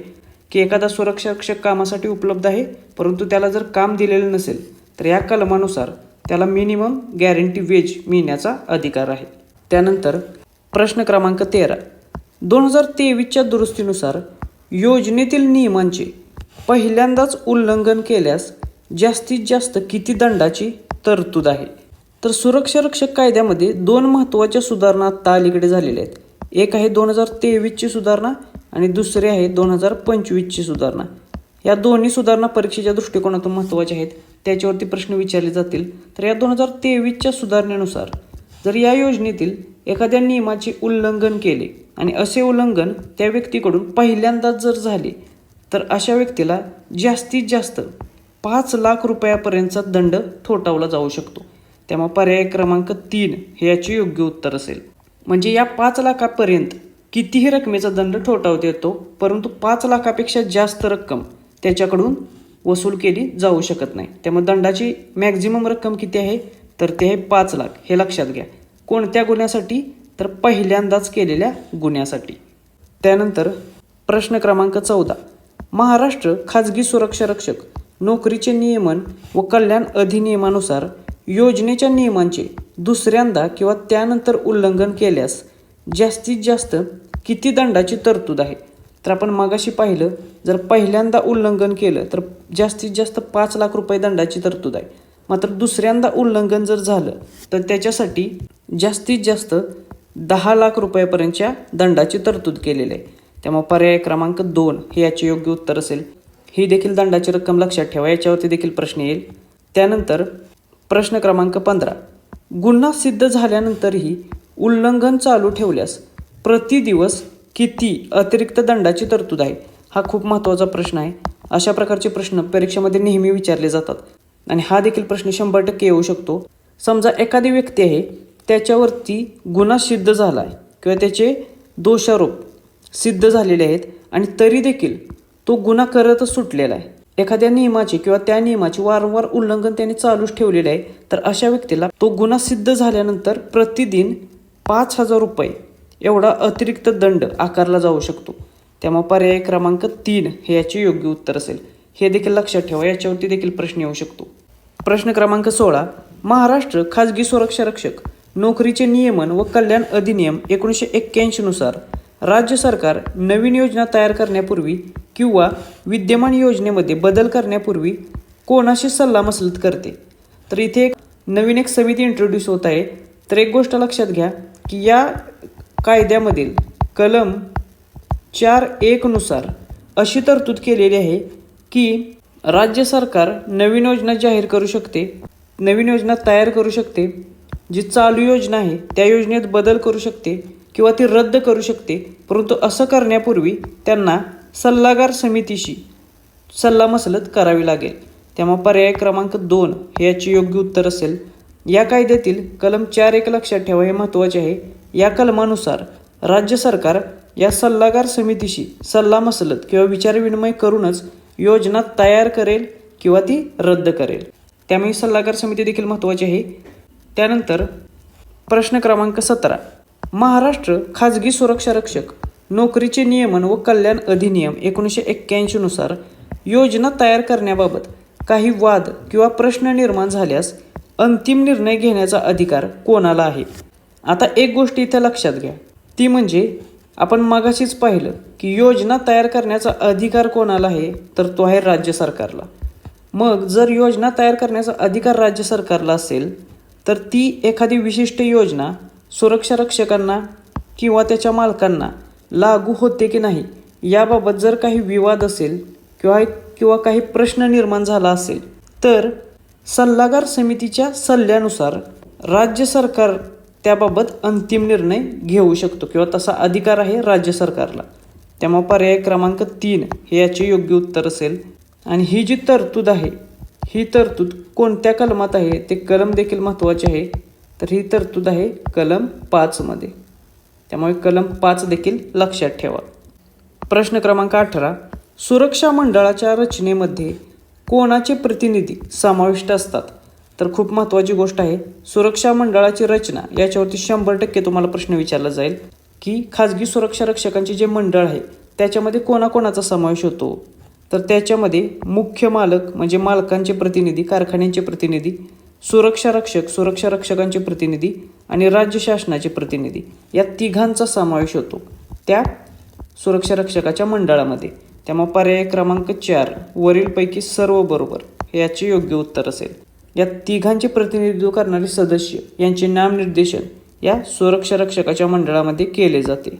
की एखादा सुरक्षा रक्षक कामासाठी उपलब्ध आहे परंतु त्याला जर काम दिलेलं नसेल तर या कलमानुसार त्याला मिनिमम गॅरंटी वेज मिळण्याचा अधिकार आहे. त्यानंतर प्रश्न क्रमांक 13, 2023च्या दुरुस्तीनुसार योजनेतील नियमांचे पहिल्यांदाच उल्लंघन केल्यास जास्तीत जास्त किती दंडाची तरतूद आहे. तर सुरक्षा रक्षक कायद्यामध्ये 2 महत्त्वाच्या सुधारणा आता अलीकडे झालेल्या आहेत. एक आहे 2023ची सुधारणा आणि दुसरी आहे 2025ची सुधारणा. या दोन्ही सुधारणा परीक्षेच्या दृष्टिकोनातून महत्त्वाच्या आहेत, त्याच्यावरती प्रश्न विचारले जातील. तर या 2023च्या सुधारणेनुसार जर या योजनेतील एखाद्या नियमाचे उल्लंघन केले आणि असे उल्लंघन त्या व्यक्तीकडून पहिल्यांदाच जर झाले तर अशा व्यक्तीला जास्तीत जास्त 5 लाख रुपयापर्यंतचा दंड ठोठावला जाऊ शकतो. त्यामुळे पर्याय क्रमांक 3 हे याचे योग्य उत्तर असेल. म्हणजे या 5 लाखापर्यंत कितीही रकमेचा दंड ठोठावता येतो, परंतु 5 लाखापेक्षा जास्त रक्कम त्याच्याकडून वसूल केली जाऊ शकत नाही. त्यामुळे दंडाची मॅक्झिमम रक्कम किती आहे, तर ते आहे 5 लाख. हे लक्षात घ्या. कोणत्या गुन्ह्यासाठी, तर पहिल्यांदाच केलेल्या गुन्ह्यासाठी. त्यानंतर प्रश्न क्रमांक 14, महाराष्ट्र खाजगी सुरक्षा रक्षक नोकरीचे नियमन व कल्याण अधिनियमानुसार योजनेच्या नियमांचे दुसऱ्यांदा किंवा त्यानंतर उल्लंघन केल्यास जास्तीत जास्त किती दंडाची तरतूद आहे. तर आपण मागाशी पाहिलं, जर पहिल्यांदा उल्लंघन केलं तर जास्तीत जास्त 5 लाख रुपये दंडाची तरतूद आहे. मात्र दुसऱ्यांदा उल्लंघन जर झालं तर त्याच्यासाठी जास्तीत जास्त 10 लाख रुपयापर्यंतच्या दंडाची तरतूद केलेली आहे. त्यामुळे पर्याय क्रमांक 2 हे याचे योग्य उत्तर असेल. ही देखील दंडाची रक्कम लक्षात ठेवा, याच्यावरती देखील प्रश्न येईल. त्यानंतर प्रश्न क्रमांक 15, गुन्हा सिद्ध झाल्यानंतरही उल्लंघन चालू ठेवल्यास प्रति दिवस किती अतिरिक्त दंडाची तरतूद आहे. हा खूप महत्त्वाचा प्रश्न आहे. अशा प्रकारचे प्रश्न परीक्षेमध्ये नेहमी विचारले जातात आणि हा देखील प्रश्न 100% येऊ शकतो. समजा एखादी व्यक्ती आहे, त्याच्यावरती गुन्हा सिद्ध झाला आहे किंवा त्याचे दोषारोप सिद्ध झालेले आहेत आणि तरी देखील तो गुन्हा करतच सुटलेला आहे. एखाद्या नियमाचे किंवा त्या नियमाचे वारंवार उल्लंघन त्याने चालूच ठेवलेले आहे, तर अशा व्यक्तीला तो गुन्हा सिद्ध झाल्यानंतर प्रतिदिन 5,000 रुपये एवढा अतिरिक्त दंड आकारला जाऊ शकतो. त्यामुळे पर्याय क्रमांक 3 हे याचे योग्य उत्तर असेल. हे देखील लक्षात ठेवा, याच्यावरती देखील प्रश्न येऊ शकतो. प्रश्न क्रमांक 16, महाराष्ट्र खाजगी सुरक्षा रक्षक नोकरीचे नियमन व कल्याण अधिनियम 1981 नुसार राज्य सरकार नवीन योजना तयार करण्यापूर्वी किंवा विद्यमान योजनेमध्ये बदल करण्यापूर्वी कोणाशी सल्लामसलत करते. तर इथे एक नवीन समिती इंट्रोड्यूस होत आहे. तर एक गोष्ट लक्षात घ्या की या कायद्यामधील कलम 4(1) नुसार अशी तरतूद केलेली आहे की राज्य सरकार नवीन योजना जाहीर करू शकते, नवीन योजना तयार करू शकते, जी चालू योजना आहे त्या योजनेत बदल करू शकते किंवा ती रद्द करू शकते. परंतु असं करण्यापूर्वी त्यांना सल्लागार समितीशी सल्लामसलत करावी लागेल. त्यामुळे पर्याय क्रमांक 2 हे याचे योग्य उत्तर असेल. या कायद्यातील कलम 4.1 लक्षात ठेवा, हे महत्त्वाचे आहे. या कलमानुसार राज्य सरकार या सल्लागार समितीशी सल्लामसलत किंवा विचारविनिमय करूनच योजना तयार करेल किंवा ती रद्द करेल. त्यामुळे सल्लागार समिती देखील महत्त्वाची आहे. त्यानंतर प्रश्न क्रमांक 17, महाराष्ट्र खाजगी सुरक्षा रक्षक नोकरीचे नियमन व कल्याण अधिनियम 1981 नुसार योजना तयार करण्याबाबत काही वाद किंवा प्रश्न निर्माण झाल्यास अंतिम निर्णय घेण्याचा अधिकार कोणाला आहे? आता एक गोष्ट इथं लक्षात घ्या, ती म्हणजे आपण मगाशीच पाहिलं की योजना तयार करण्याचा अधिकार कोणाला आहे, तर तो आहे राज्य सरकारला. मग जर योजना तयार करण्याचा अधिकार राज्य सरकारला असेल तर ती एखादी विशिष्ट योजना सुरक्षा रक्षकांना किंवा त्याच्या मालकांना लागू होते की नाही याबाबत जर काही विवाद असेल किंवा काही प्रश्न निर्माण झाला असेल तर सल्लागार समितीच्या सल्ल्यानुसार राज्य सरकार त्याबाबत अंतिम निर्णय घेऊ शकतो किंवा तसा अधिकार आहे राज्य सरकारला. त्यामुळे पर्याय क्रमांक 3 हे याचे योग्य उत्तर असेल. आणि ही जी तरतूद आहे, ही तरतूद कोणत्या कलमात आहे ते कलम देखील महत्त्वाचे आहे. तर ही तरतूद आहे कलम 5 मध्ये. त्यामुळे कलम 5 देखील लक्षात ठेवा. प्रश्न क्रमांक 18, सुरक्षा मंडळाच्या रचनेमध्ये कोणाचे प्रतिनिधी समाविष्ट असतात? तर खूप महत्त्वाची गोष्ट आहे. सुरक्षा मंडळाची रचना याच्यावरती 100% तुम्हाला प्रश्न विचारला जाईल की खाजगी सुरक्षा रक्षकांचे जे मंडळ आहे त्याच्यामध्ये कोणाकोणाचा समावेश होतो? तर त्याच्यामध्ये मुख्य मालक म्हणजे मालकांचे प्रतिनिधी, कारखान्यांचे प्रतिनिधी, सुरक्षा रक्षकांचे प्रतिनिधी आणि राज्य शासनाचे प्रतिनिधी या तिघांचा समावेश होतो त्या सुरक्षा रक्षकाच्या मंडळामध्ये. त्यामुळे पर्याय क्रमांक 4 वरीलपैकी सर्व बरोबर हे याचे योग्य उत्तर असेल. या तिघांचे प्रतिनिधित्व करणारे सदस्य यांचे नामनिर्देशन या सुरक्षा रक्षकाच्या मंडळामध्ये केले जाते.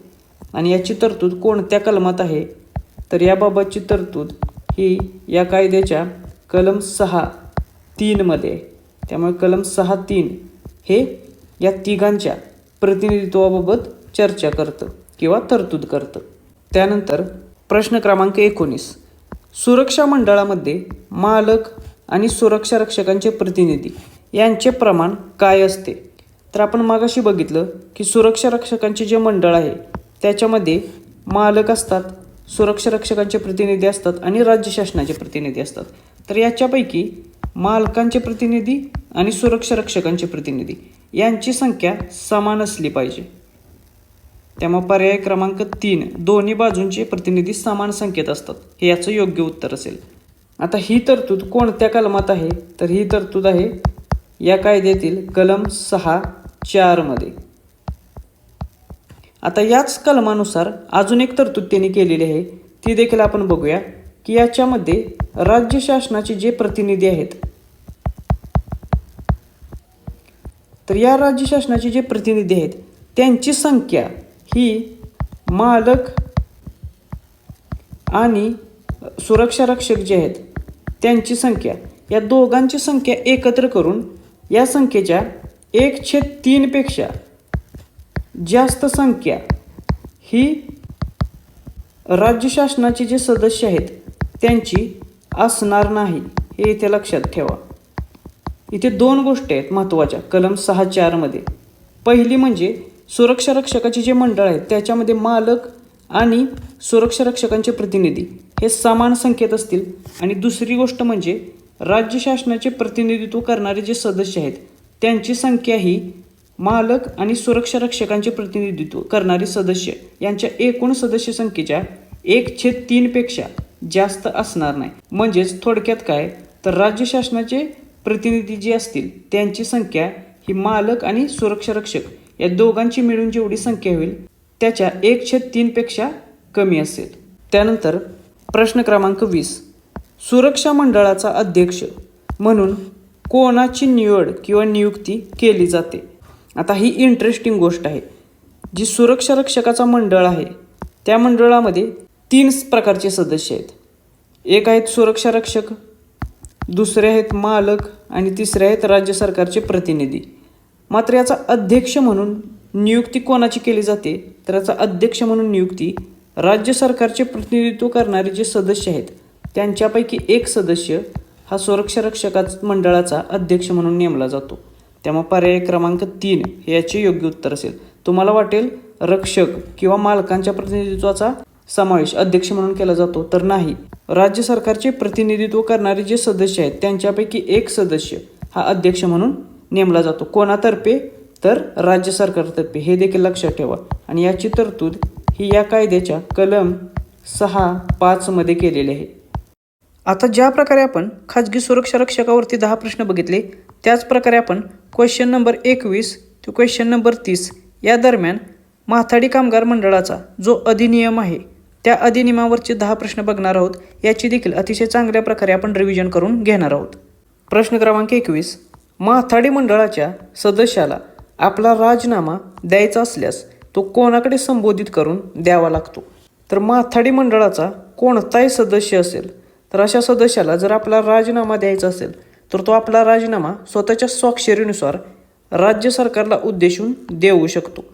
आणि याची तरतूद कोणत्या कलमात आहे? तर याबाबतची तरतूद ही या कायद्याच्या कलम 6.3 मध्ये आहे. त्यामुळे कलम 6.3 हे या तिघांच्या प्रतिनिधित्वाबाबत चर्चा करतं किंवा तरतूद करतं. त्यानंतर प्रश्न क्रमांक 19, सुरक्षा मंडळामध्ये मालक आणि सुरक्षा रक्षकांचे प्रतिनिधी यांचे प्रमाण काय असते? तर आपण मागाशी बघितलं की सुरक्षा रक्षकांचे जे मंडळ आहे त्याच्यामध्ये मालक असतात, सुरक्षा रक्षकांचे प्रतिनिधी असतात आणि राज्य शासनाचे प्रतिनिधी असतात. तर याच्यापैकी मालकांचे प्रतिनिधी आणि सुरक्षा रक्षकांचे प्रतिनिधी यांची संख्या समान असली पाहिजे. त्यामुळे पर्याय क्रमांक 3 दोन्ही बाजूंचे प्रतिनिधी समान संख्येत असतात हे याचं योग्य उत्तर असेल. आता ही तरतूद कोणत्या कलमात आहे? तर ही तरतूद आहे या कायद्यातील कलम 6.4 मध्ये. आता याच कलमानुसार अजून एक तरतूद त्यांनी केलेली आहे, ती देखील आपण बघूया की याच्यामध्ये राज्य शासनाचे जे प्रतिनिधी आहेत तर या राज्य शासनाचे जे प्रतिनिधी आहेत त्यांची संख्या ही मालक आणि सुरक्षा रक्षक जे आहेत त्यांची संख्या या दोघांची संख्या एकत्र करून या संख्येच्या 1/3 पेक्षा जास्त संख्या ही राज्य शासनाचे जे सदस्य आहेत त्यांची असणार नाही हे इथे लक्षात ठेवा. इथे 2 गोष्टी आहेत महत्त्वाच्या कलम 6.4 मध्ये. पहिली म्हणजे सुरक्षा रक्षकाचे जे मंडळ आहेत त्याच्यामध्ये मालक आणि सुरक्षा रक्षकांचे प्रतिनिधी हे समान संख्येत असतील. आणि दुसरी गोष्ट म्हणजे राज्य शासनाचे प्रतिनिधित्व करणारे जे सदस्य आहेत त्यांची संख्या ही मालक आणि सुरक्षा रक्षकांचे प्रतिनिधित्व करणारे सदस्य यांच्या एकूण सदस्य संख्येच्या 1/3 पेक्षा जास्त असणार नाही. म्हणजेच थोडक्यात काय, तर राज्य शासनाचे प्रतिनिधी जे असतील त्यांची संख्या ही मालक आणि सुरक्षा रक्षक या दोघांची मिळून जेवढी संख्या होईल त्याच्या 1/3 पेक्षा कमी असेल. त्यानंतर प्रश्न क्रमांक 20, सुरक्षा मंडळाचा अध्यक्ष म्हणून कोणाची निवड किंवा नियुक्ती केली जाते? आता ही इंटरेस्टिंग गोष्ट आहे. जी सुरक्षा रक्षकाचा मंडळ आहे त्या मंडळामध्ये 3 प्रकारचे सदस्य आहेत. एक आहेत सुरक्षा रक्षक, दुसरे आहेत मालक आणि तिसरे आहेत राज्य सरकारचे प्रतिनिधी. मात्र याचा अध्यक्ष म्हणून नियुक्ती कोणाची केली जाते? तर याचा अध्यक्ष म्हणून नियुक्ती राज्य सरकारचे प्रतिनिधित्व करणारे जे सदस्य आहेत त्यांच्यापैकी एक सदस्य हा सुरक्षा रक्षका मंडळाचा अध्यक्ष म्हणून नेमला जातो. त्यामुळे पर्याय क्रमांक 3 हे याचे योग्य उत्तर असेल. तुम्हाला वाटेल रक्षक किंवा मालकांच्या प्रतिनिधित्वाचा समावेश अध्यक्ष म्हणून केला जातो, तर नाही. राज्य सरकारचे प्रतिनिधित्व करणारे जे सदस्य आहेत त्यांच्यापैकी एक सदस्य हा अध्यक्ष म्हणून नेमला जातो. कोणातर्फे? तर राज्य सरकारतर्फे. हे देखील लक्षात ठेवा. आणि याची तरतूद ही या कायद्याच्या कलम 6(5) मध्ये केलेली आहे. आता ज्या प्रकारे आपण खाजगी सुरक्षा रक्षकावरती 10 प्रश्न बघितले, त्याच प्रकारे आपण क्वेश्चन नंबर 21 ते क्वेश्चन नंबर 30 या दरम्यान माथाडी कामगार मंडळाचा जो अधिनियम आहे त्या अधिनियमावरचे 10 प्रश्न बघणार आहोत. याची देखील अतिशय चांगल्या प्रकारे आपण रिव्हिजन करून घेणार आहोत. प्रश्न क्रमांक 21. माथाडी मंडळाच्या सदस्याला आपला राजीनामा द्यायचा असल्यास तो कोणाकडे संबोधित करून द्यावा लागतो? तर माथाडी मंडळाचा कोणताही सदस्य असेल तर अशा सदस्याला जर आपला राजीनामा द्यायचा असेल तर तो आपला राजीनामा स्वतःच्या स्वाक्षरीनुसार राज्य सरकारला उद्देशून देऊ शकतो.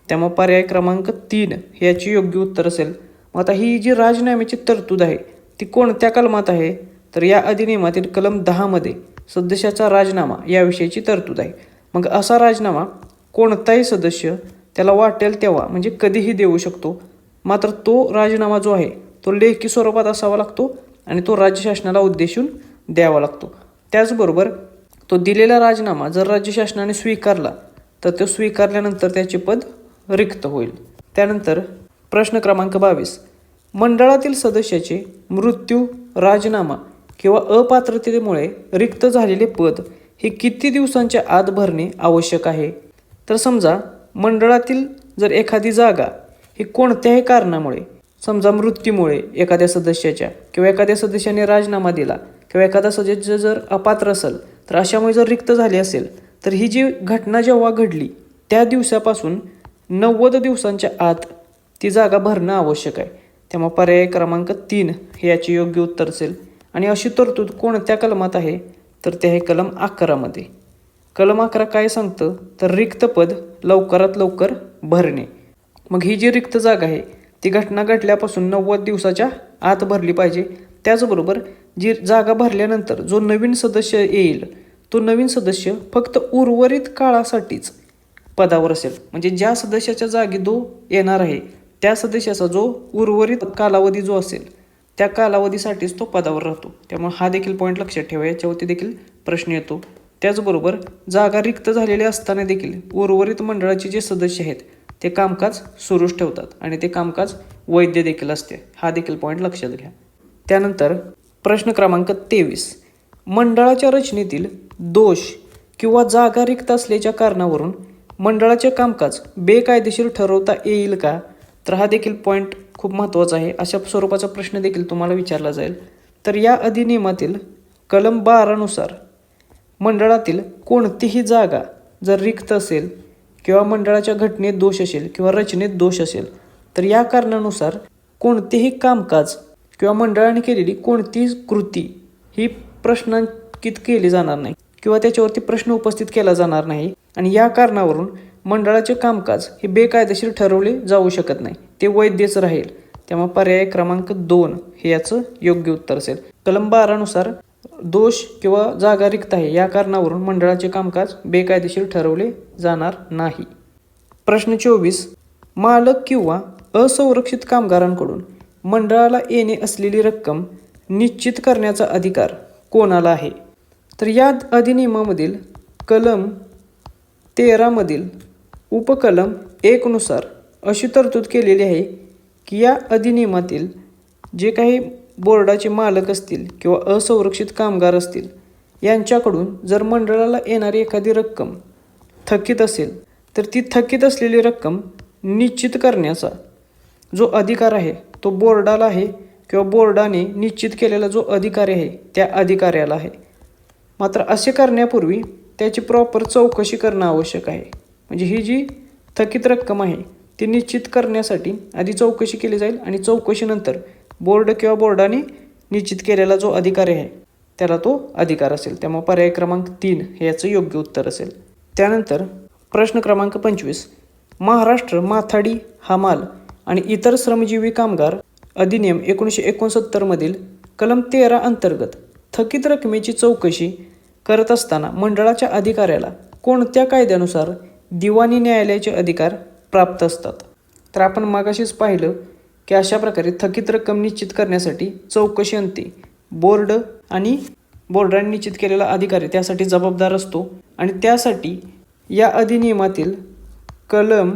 त्यामुळे पर्याय क्रमांक 3 हे याची योग्य उत्तर असेल. मग आता ही जी राजीनाम्याची तरतूद आहे ती कोणत्या कलमात आहे? तर या अधिनियमातील कलम 10 मध्ये सदस्याचा राजीनामा याविषयीची तरतूद आहे. मग असा राजीनामा कोणताही सदस्य त्याला वाटेल तेव्हा म्हणजे कधीही देऊ शकतो. मात्र तो राजीनामा जो आहे तो लेखी स्वरूपात असावा लागतो आणि तो राज्य शासनाला उद्देशून द्यावा लागतो. त्याचबरोबर तो दिलेला राजीनामा जर राज्य शासनाने स्वीकारला तर तो स्वीकारल्यानंतर त्याचे पद रिक्त होईल. त्यानंतर प्रश्न क्रमांक 22. मंडळातील सदस्याचे मृत्यू, राजीनामा किंवा अपात्रतेमुळे रिक्त झालेले पद हे किती दिवसांच्या आत भरणे आवश्यक आहे? तर समजा मंडळातील जर एखादी जागा ही कोणत्याही कारणामुळे, समजा मृत्यूमुळे एखाद्या सदस्याच्या किंवा एखाद्या सदस्याने राजीनामा दिला किंवा एखादा सदस्य जर अपात्र असेल तर अशामुळे जर रिक्त झाली असेल तर ही जी घटना जेव्हा घडली त्या दिवसापासून 90 दिवसांच्या आत ती जागा भरणं आवश्यक आहे. त्यामुळे पर्याय क्रमांक 3 हे याचे योग्य उत्तर असेल. आणि अशी तरतूद कोणत्या कलमात आहे? तर ते आहे कलम 11 मध्ये. कलम 11 काय सांगतं? तर रिक्त पद लवकरात लवकर भरणे. मग ही जी रिक्त जागा आहे ती घटना घडल्यापासून 90 दिवसाच्या आत भरली पाहिजे. त्याचबरोबर जी जागा भरल्यानंतर जो नवीन सदस्य येईल तो नवीन सदस्य फक्त उर्वरित काळासाठीच पदावर असेल. म्हणजे ज्या सदस्याच्या जागी जो येणार आहे त्या सदस्याचा जो उर्वरित कालावधी जो असेल त्या कालावधीसाठीच तो पदावर राहतो. त्यामुळे हा देखील पॉईंट लक्षात ठेवा, याच्यावरती देखील प्रश्न येतो. त्याचबरोबर जागा रिक्त झालेली असताना देखील उर्वरित मंडळाचे जे सदस्य आहेत ते कामकाज सुरूच ठेवतात आणि ते कामकाज वैध देखील असते. हा देखील पॉईंट लक्षात घ्या. त्यानंतर प्रश्न क्रमांक 23. मंडळाच्या रचनेतील दोष किंवा जागा रिक्त असल्याच्या कारणावरून मंडळाचे कामकाज बेकायदेशीर ठरवता येईल का? तर हा देखील पॉईंट खूप महत्त्वाचा आहे. अशा स्वरूपाचा प्रश्न देखील तुम्हाला विचारला जाईल. तर या अधिनियमातील कलम 12 नुसार मंडळातील कोणतीही जागा जर रिक्त असेल किंवा मंडळाच्या घटनेत दोष असेल किंवा रचनेत दोष असेल तर या कारणानुसार कोणतेही कामकाज किंवा मंडळाने केलेली कोणतीही कृती ही प्रश्नांकित केली जाणार नाही किंवा त्याच्यावरती प्रश्न उपस्थित केला जाणार नाही. आणि या कारणावरून मंडळाचे कामकाज हे बेकायदेशीर ठरवले जाऊ शकत नाही, ते वैधच राहील. त्यामुळे पर्याय क्रमांक 2 हे याचं योग्य उत्तर असेल. कलम 12 नुसार दोष किंवा जागा रिक्त आहे या कारणावरून मंडळाचे कामकाज बेकायदेशीर ठरवले जाणार नाही. प्रश्न 24. मालक किंवा असंरक्षित कामगारांकडून मंडळाला येणे असलेली रक्कम निश्चित करण्याचा अधिकार कोणाला आहे? तर या अधिनियमामधील कलम 13 मधील उपकलम 1 नुसार अशी तरतूद केलेली आहे की या अधिनियमातील जे काही बोर्डाचे मालक असतील किंवा असंरक्षित कामगार असतील यांच्याकडून जर मंडळाला येणारी एखादी रक्कम थकीत असेल तर ती थकीत असलेली रक्कम निश्चित करण्याचा जो अधिकार आहे तो बोर्डाला आहे किंवा बोर्डाने निश्चित केलेला जो अधिकारी आहे त्या अधिकाऱ्याला आहे. मात्र असे करण्यापूर्वी त्याची प्रॉपर चौकशी करणं आवश्यक आहे. म्हणजे ही जी थकीत रक्कम आहे ती निश्चित करण्यासाठी आधी चौकशी केली जाईल आणि चौकशीनंतर बोर्ड किंवा बोर्डाने निश्चित केलेला जो अधिकारी आहे त्याला तो अधिकार असेल. त्यामुळे पर्याय क्रमांक 3 हे याचं योग्य उत्तर असेल. त्यानंतर प्रश्न क्रमांक 25. महाराष्ट्र माथाडी हमाल आणि इतर श्रमजीवी कामगार अधिनियम 1969 मधील कलम 13 अंतर्गत थकीत रकमेची चौकशी करत असताना मंडळाच्या अधिकाऱ्याला कोणत्या कायद्यानुसार दिवाणी न्यायालयाचे अधिकार प्राप्त असतात? तर आपण मागाशीच पाहिलं की अशा प्रकारे थकीत रक्कम निश्चित करण्यासाठी चौकशी अंती बोर्ड आणि बोर्डाने निश्चित केलेला अधिकारी त्यासाठी जबाबदार असतो आणि त्यासाठी या अधिनियमातील कलम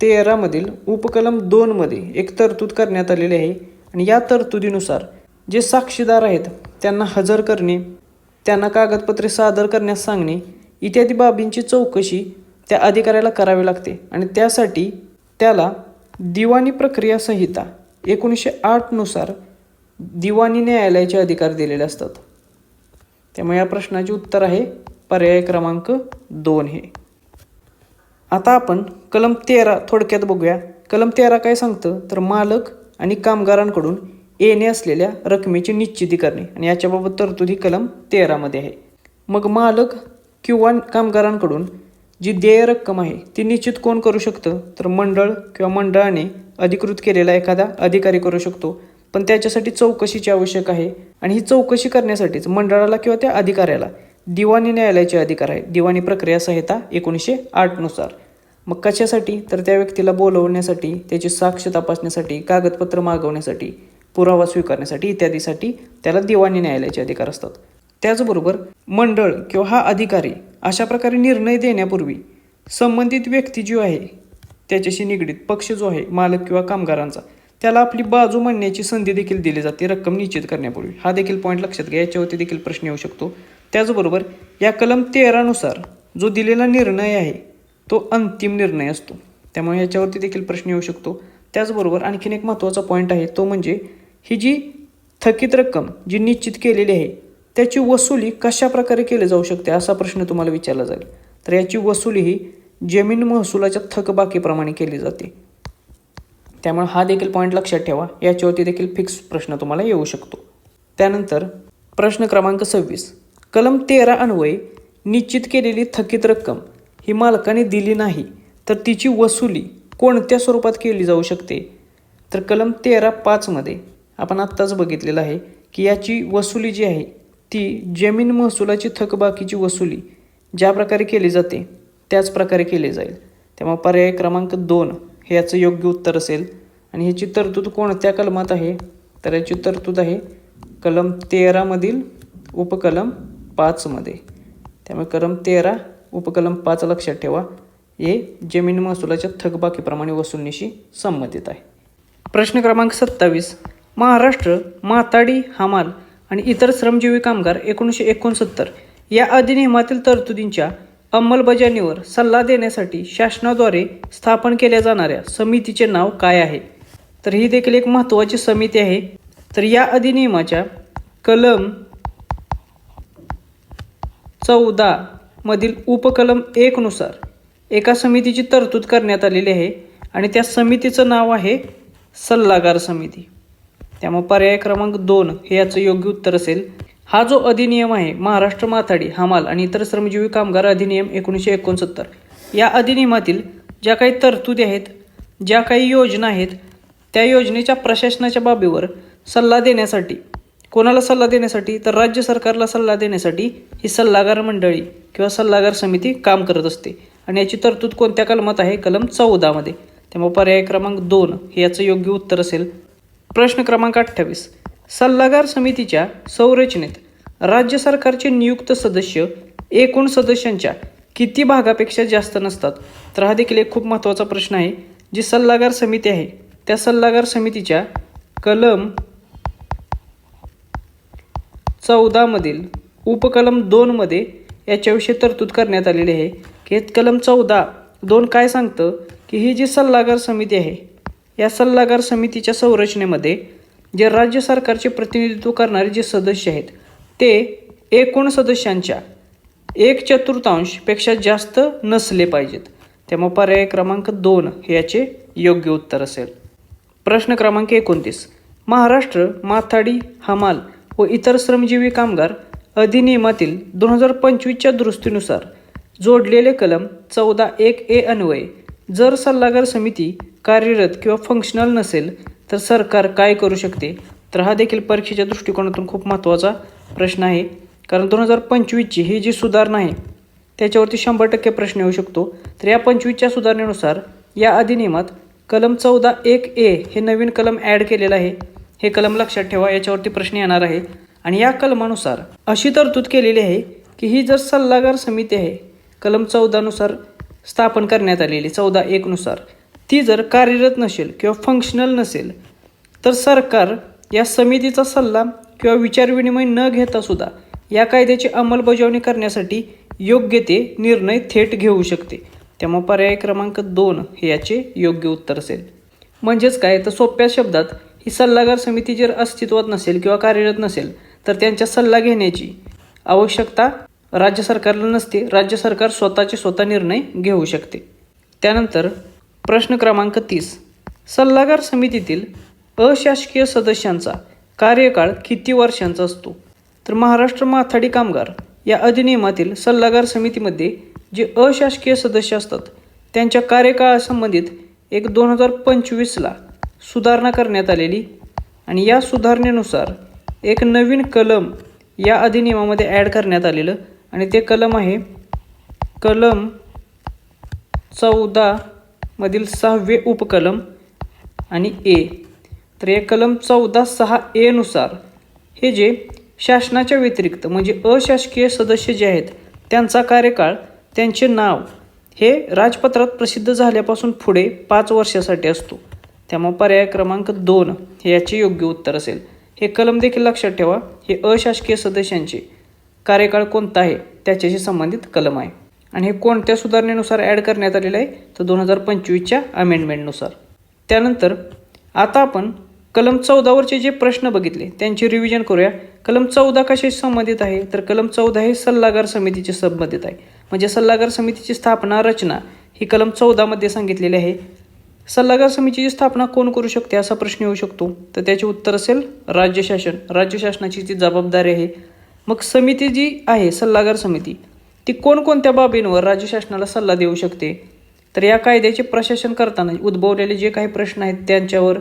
13 मधील उपकलम 2 मध्ये एक तरतूद करण्यात आलेली आहे आणि या तरतुदीनुसार जे साक्षीदार आहेत त्यांना हजर करणे, त्यांना कागदपत्रे सादर करण्यास सांगणे इत्यादी बाबींची चौकशी त्या अधिकाऱ्याला करावी लागते आणि त्यासाठी त्याला दिवाणी प्रक्रिया संहिता 1908 नुसार दिवाणी न्यायालयाचे अधिकार दिलेले असतात. त्यामुळे या प्रश्नाचे उत्तर आहे पर्याय क्रमांक 2 हे. आता आपण कलम 13 थोडक्यात बघूया. कलम 13 काय सांगतं तर मालक आणि कामगारांकडून येणे असलेल्या रकमेची निश्चिती करणे आणि याच्याबाबत तरतूद कलम 13 मध्ये आहे. मग मालक किंवा कामगारांकडून जी देय रक्कम आहे ती निश्चित कोण करू शकतं तर मंडळ किंवा मंडळाने अधिकृत केलेला एखादा अधिकारी करू शकतो. पण त्याच्यासाठी चौकशीची आवश्यक आहे आणि ही चौकशी करण्यासाठीच मंडळाला किंवा त्या अधिकाऱ्याला दिवाणी न्यायालयाचे अधिकार आहे दिवाणी प्रक्रिया संहिता 1908 नुसार. मग कशासाठी तर त्या व्यक्तीला बोलवण्यासाठी, त्याची साक्ष तपासण्यासाठी, कागदपत्र मागवण्यासाठी, पुरावा स्वीकारण्यासाठी इत्यादीसाठी त्याला दिवाणी न्यायालयाचे अधिकार असतात. त्याचबरोबर मंडळ किंवा हा अधिकारी अशा प्रकारे निर्णय देण्यापूर्वी संबंधित व्यक्ती जो आहे त्याच्याशी निगडीत पक्ष जो आहे मालक किंवा कामगारांचा त्याला आपली बाजू मांडण्याची संधी देखील दिली जाते रक्कम निश्चित करण्यापूर्वी. हा देखील पॉईंट लक्षात घ्या, याच्यावरती देखील प्रश्न येऊ शकतो. त्याचबरोबर या कलम 13 नुसार जो दिलेला निर्णय आहे तो अंतिम निर्णय असतो, त्यामुळे याच्यावरती देखील प्रश्न येऊ शकतो. त्याचबरोबर आणखीन एक महत्त्वाचा पॉईंट आहे तो म्हणजे ही जी थकीत रक्कम जी निश्चित केलेली आहे त्याची वसुली कशा प्रकारे केली जाऊ शकते असा प्रश्न तुम्हाला विचारला जाईल. तर याची वसुली ही जमीन महसुलाच्या थकबाकीप्रमाणे केली जाते. त्यामुळे हा देखील पॉईंट लक्षात ठेवा, याच्यावरती देखील फिक्स प्रश्न तुम्हाला येऊ शकतो. त्यानंतर प्रश्न क्रमांक 26. कलम 13 अन्वये निश्चित केलेली थकीत रक्कम ही मालकाने दिली नाही तर तिची वसुली कोणत्या स्वरूपात केली जाऊ शकते? तर कलम 13(5) मध्ये आपण आत्ताच बघितलेलं आहे की याची वसुली जी आहे ती जमीन महसुलाची थकबाकीची वसुली ज्या प्रकारे केली जाते त्याच प्रकारे केली जाईल. त्यामुळे पर्याय क्रमांक 2 हे याचं योग्य उत्तर असेल. आणि ह्याची तरतूद कोणत्या कलमात आहे तर याची तरतूद आहे कलम 13 मधील उपकलम 5 मध्ये. त्यामुळे कलम 13 उपकलम 5 लक्षात ठेवा, हे जमीन महसुलाच्या थकबाकीप्रमाणे वसुलीशी संबंधित आहे. प्रश्न क्रमांक 27. महाराष्ट्र माथाडी हमाल आणि इतर श्रमजीवी कामगार 1969 या अधिनियमातील तरतुदींच्या अंमलबजावणीवर सल्ला देण्यासाठी शासनाद्वारे स्थापन केल्या जाणाऱ्या समितीचे नाव काय आहे? तर ही देखील एक महत्त्वाची समिती आहे. तर या अधिनियमाच्या कलम 14 मधील उपकलम 1 नुसार एका समितीची तरतूद करण्यात आलेली आहे आणि त्या समितीचं नाव आहे सल्लागार समिती. त्यामुळे पर्याय क्रमांक 2 हे याचं योग्य उत्तर असेल. हा जो अधिनियम आहे महाराष्ट्र माथाडी हमाल आणि इतर श्रमजीवी कामगार अधिनियम 1969 या अधिनियमातील ज्या काही तरतुदी आहेत, ज्या काही योजना आहेत, त्या योजनेच्या प्रशासनाच्या बाबीवर सल्ला देण्यासाठी, कोणाला सल्ला देण्यासाठी तर राज्य सरकारला सल्ला देण्यासाठी ही सल्लागार मंडळी किंवा सल्लागार समिती काम करत असते आणि याची तरतूद कोणत्या कलमात आहे? कलम 14 मध्ये. त्यामुळे पर्याय क्रमांक 2 हे याचं योग्य उत्तर असेल. प्रश्न क्रमांक 28. सल्लागार समितीच्या संरचनेत राज्य सरकारचे नियुक्त सदस्य एकूण सदस्यांच्या किती भागापेक्षा जास्त नसतात? तर हा देखील एक खूप महत्त्वाचा प्रश्न आहे. जी सल्लागार समिती आहे त्या सल्लागार समितीच्या कलम 14 मधील उपकलम 2 मध्ये याच्याविषयी तरतूद करण्यात आलेली आहे की कलम 14(2) काय सांगतं की ही जी सल्लागार समिती आहे या सल्लागार समितीच्या संरचनेमध्ये जे राज्य सरकारचे प्रतिनिधित्व करणारे जे सदस्य आहेत ते एकूण सदस्यांच्या 1/4 पेक्षा जास्त नसले पाहिजेत. त्यामुळे पर्याय क्रमांक 2 हे याचे योग्य उत्तर असेल. प्रश्न क्रमांक 29. महाराष्ट्र माथाडी हमाल व इतर श्रमजीवी कामगार अधिनियमातील 2025च्या दुरुस्तीनुसार जोडलेले कलम 14(1)(a) अन्वये जर सल्लागार समिती कार्यरत किंवा फंक्शनल नसेल तर सरकार काय करू शकते? तर हा देखील परीक्षेच्या दृष्टिकोनातून खूप महत्त्वाचा प्रश्न आहे. कारण 2025ची ही जी सुधारणा आहे त्याच्यावरती 100% प्रश्न येऊ शकतो. तर या 25च्या सुधारणेनुसार या अधिनियमात कलम 14(1)(a) हे नवीन कलम ॲड केलेलं आहे. हे कलम लक्षात ठेवा, याच्यावरती प्रश्न येणार आहे. आणि या कलमानुसार अशी तरतूद केलेली आहे की ही जर सल्लागार समिती आहे कलम 14नुसार स्थापन करण्यात आलेली 14(1) नुसार, ती जर कार्यरत नसेल किंवा फंक्शनल नसेल तर सरकार या समितीचा सल्ला किंवा विचारविनिमय न घेता सुद्धा या कायद्याची अंमलबजावणी करण्यासाठी योग्य ते निर्णय थेट घेऊ शकते. त्यामुळे पर्याय क्रमांक 2 हे याचे योग्य उत्तर असेल. म्हणजेच काय, तर सोप्या शब्दात ही सल्लागार समिती जर अस्तित्वात नसेल किंवा कार्यरत नसेल तर त्यांच्या सल्ला घेण्याची आवश्यकता राज्य सरकारला नसते. राज्य सरकार स्वतः निर्णय घेऊ शकते. त्यानंतर प्रश्न क्रमांक 30, सल्लागार समितीतील अशासकीय सदस्यांचा कार्यकाळ किती वर्षांचा असतो? तर महाराष्ट्र माथाडी कामगार या अधिनियमातील सल्लागार समितीमध्ये जे अशासकीय सदस्य असतात त्यांच्या कार्यकाळासंबंधित एक 2025ला सुधारणा करण्यात आलेली आणि या सुधारणेनुसार एक नवीन कलम या अधिनियमामध्ये ॲड करण्यात आलेलं आणि ते कलम आहे कलम 14 मधील 6वे उपकलम आणि ए. तर हे कलम 14(6)(a) नुसार हे जे शासनाच्या व्यतिरिक्त म्हणजे अशासकीय सदस्य जे आहेत त्यांचा कार्यकाळ, त्यांचे नाव हे राजपत्रात प्रसिद्ध झाल्यापासून पुढे 5 वर्षासाठी असतो. त्यामुळे पर्याय क्रमांक 2 हे याचे योग्य उत्तर असेल. हे कलम देखील लक्षात ठेवा, हे अशासकीय सदस्यांचे कार्यकाळ कोणता आहे त्याच्याशी संबंधित कलम आहे. आणि हे कोणत्या सुधारणेनुसार ॲड करण्यात आलेलं आहे तर 2025च्या अमेंडमेंटनुसार. त्यानंतर आता आपण कलम 14वरचे जे प्रश्न बघितले त्यांची रिव्हिजन करूया. कलम 14 कशाशी संबंधित आहे तर कलम 14 हे सल्लागार समितीचे संबंधित आहे. म्हणजे सल्लागार समितीची स्थापना, रचना ही कलम 14मध्ये सांगितलेली आहे. सल्लागार समितीची स्थापना कोण करू शकते असा प्रश्न येऊ शकतो. तर त्याचे उत्तर असेल राज्य शासन. राज्य शासनाची जी जबाबदारी आहे. मग समिती जी आहे सल्लागार समिती ती कोणकोणत्या बाबींवर राज्य शासनाला सल्ला देऊ शकते तर या कायद्याचे प्रशासन करताना उद्भवलेले जे काही प्रश्न आहेत त्यांच्यावर,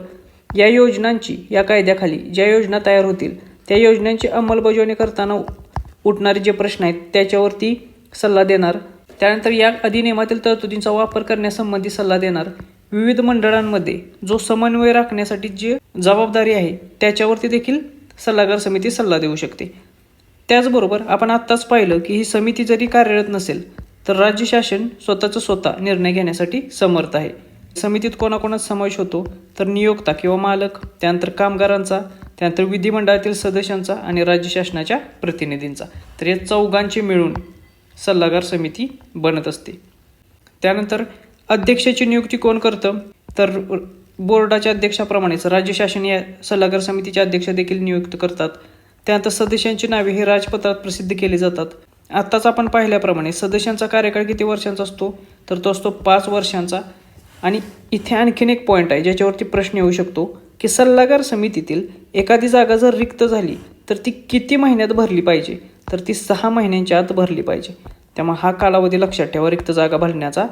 या योजनांची, या कायद्याखाली ज्या योजना तयार होतील त्या योजनांची अंमलबजावणी करताना उठणारे जे प्रश्न आहेत त्याच्यावरती सल्ला देणार. त्यानंतर या अधिनियमातील तरतुदींचा वापर करण्यासंबंधी सल्ला देणार. विविध मंडळांमध्ये जो समन्वय राखण्यासाठी जी जबाबदारी आहे त्याच्यावरती देखील सल्लागार समिती सल्ला देऊ शकते. त्याचबरोबर आपण आत्ताच पाहिलं की ही समिती जरी कार्यरत नसेल तर राज्य शासन स्वतः निर्णय घेण्यासाठी समर्थ आहे. समितीत कोणाकोणाचा समावेश होतो तर नियोक्ता किंवा मालक, त्यानंतर कामगारांचा, त्यानंतर विधिमंडळातील सदस्यांचा आणि राज्य शासनाच्या प्रतिनिधींचा. तर या चौघांची मिळून सल्लागार समिती बनत असते. त्यानंतर अध्यक्षाची नियुक्ती कोण करतं तर बोर्डाच्या अध्यक्षाप्रमाणेच राज्य शासन या सल्लागार समितीचे अध्यक्ष देखील नियुक्त करतात. त्यानंतर सदस्यांची नावे हे राजपत्रात प्रसिद्ध केली जातात. आत्ताच आपण पाहिल्याप्रमाणे सदस्यांचा कार्यकाळ किती वर्षांचा असतो तर तो असतो 5 वर्षांचा. आणि इथे आणखीन एक पॉईंट आहे ज्याच्यावरती प्रश्न येऊ शकतो की सल्लागार समितीतील एखादी जागा जर रिक्त झाली तर ती किती महिन्यात भरली पाहिजे तर ती 6 महिन्यांच्या आत भरली पाहिजे. त्यामुळे हा कालावधी लक्षात ठेवा रिक्त जागा भरण्याचा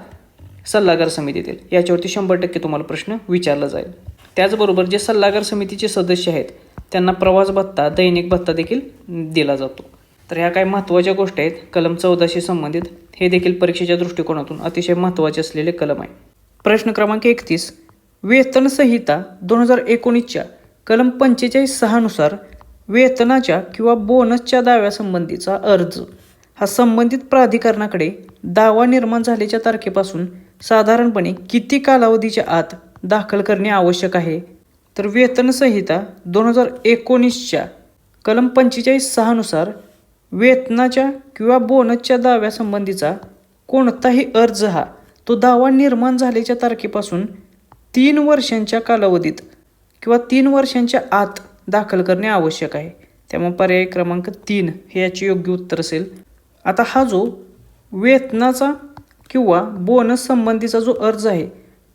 सल्लागार समितीतील. याच्यावरती 100% तुम्हाला प्रश्न विचारला जाईल. त्याचबरोबर जे सल्लागार समितीचे सदस्य आहेत त्यांना प्रवास भत्ता, दैनिक भत्ता देखील दिला जातो. तर ह्या काही महत्त्वाच्या गोष्टी आहेत कलम 14शी संबंधित. हे देखील परीक्षेच्या दृष्टिकोनातून अतिशय महत्त्वाचे असलेले कलम आहे. प्रश्न क्रमांक 31, वेतन संहिता 2019च्या कलम 45(6) नुसार वेतनाच्या किंवा बोनसच्या दाव्यासंबंधीचा अर्ज हा संबंधित प्राधिकरणाकडे दावा निर्माण झाल्याच्या तारखेपासून साधारणपणे किती कालावधीच्या आत दाखल करणे आवश्यक आहे तर वेतन संहिता 2019च्या कलम 45(6) नुसार वेतनाच्या किंवा बोनसच्या दाव्यासंबंधीचा कोणताही अर्ज हा तो दावा निर्माण झाल्याच्या तारखेपासून 3 वर्षांच्या कालावधीत किंवा 3 वर्षांच्या आत दाखल करणे आवश्यक आहे. त्यामुळे पर्याय क्रमांक 3 हे याचे योग्य उत्तर असेल. आता हा जो वेतनाचा किंवा बोनस संबंधीचा जो अर्ज आहे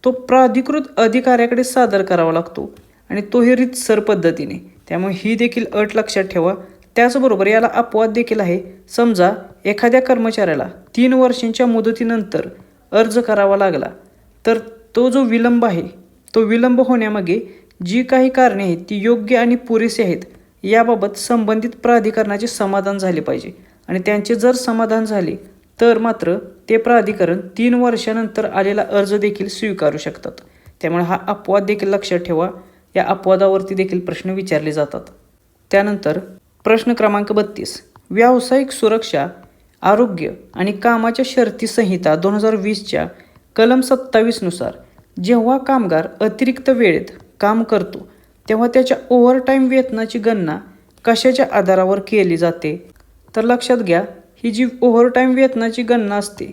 तो प्राधिकृत अधिकाऱ्याकडे सादर करावा लागतो आणि तोही रीतसर पद्धतीने. त्यामुळे ही देखील अट लक्षात ठेवा. त्याचबरोबर याला अपवाद देखील आहे. समजा एखाद्या कर्मचाऱ्याला 3 वर्षांच्या मुदतीनंतर अर्ज करावा लागला तर तो जो विलंब आहे तो विलंब होण्यामागे जी काही कारणे आहेत ती योग्य आणि पुरेशी आहेत याबाबत संबंधित प्राधिकरणाचे समाधान झाले पाहिजे आणि त्यांचे जर समाधान झाले तर मात्र ते प्राधिकरण 3 वर्षानंतर आलेला अर्ज देखील स्वीकारू शकतात. त्यामुळे हा अपवाद देखील लक्षात ठेवा. या अपवादावरती देखील प्रश्न विचारले जातात. त्यानंतर प्रश्न क्रमांक 32, व्यावसायिक सुरक्षा, आरोग्य आणि कामाच्या शर्ती संहिता 2020च्या कलम 27 नुसार जेव्हा कामगार अतिरिक्त वेळेत काम करतो तेव्हा त्याच्या ओव्हरटाईम वेतनाची गणना कशाच्या आधारावर केली जाते? तर लक्षात घ्या, ही जी ओव्हरटाईम वेतनाची गणना असते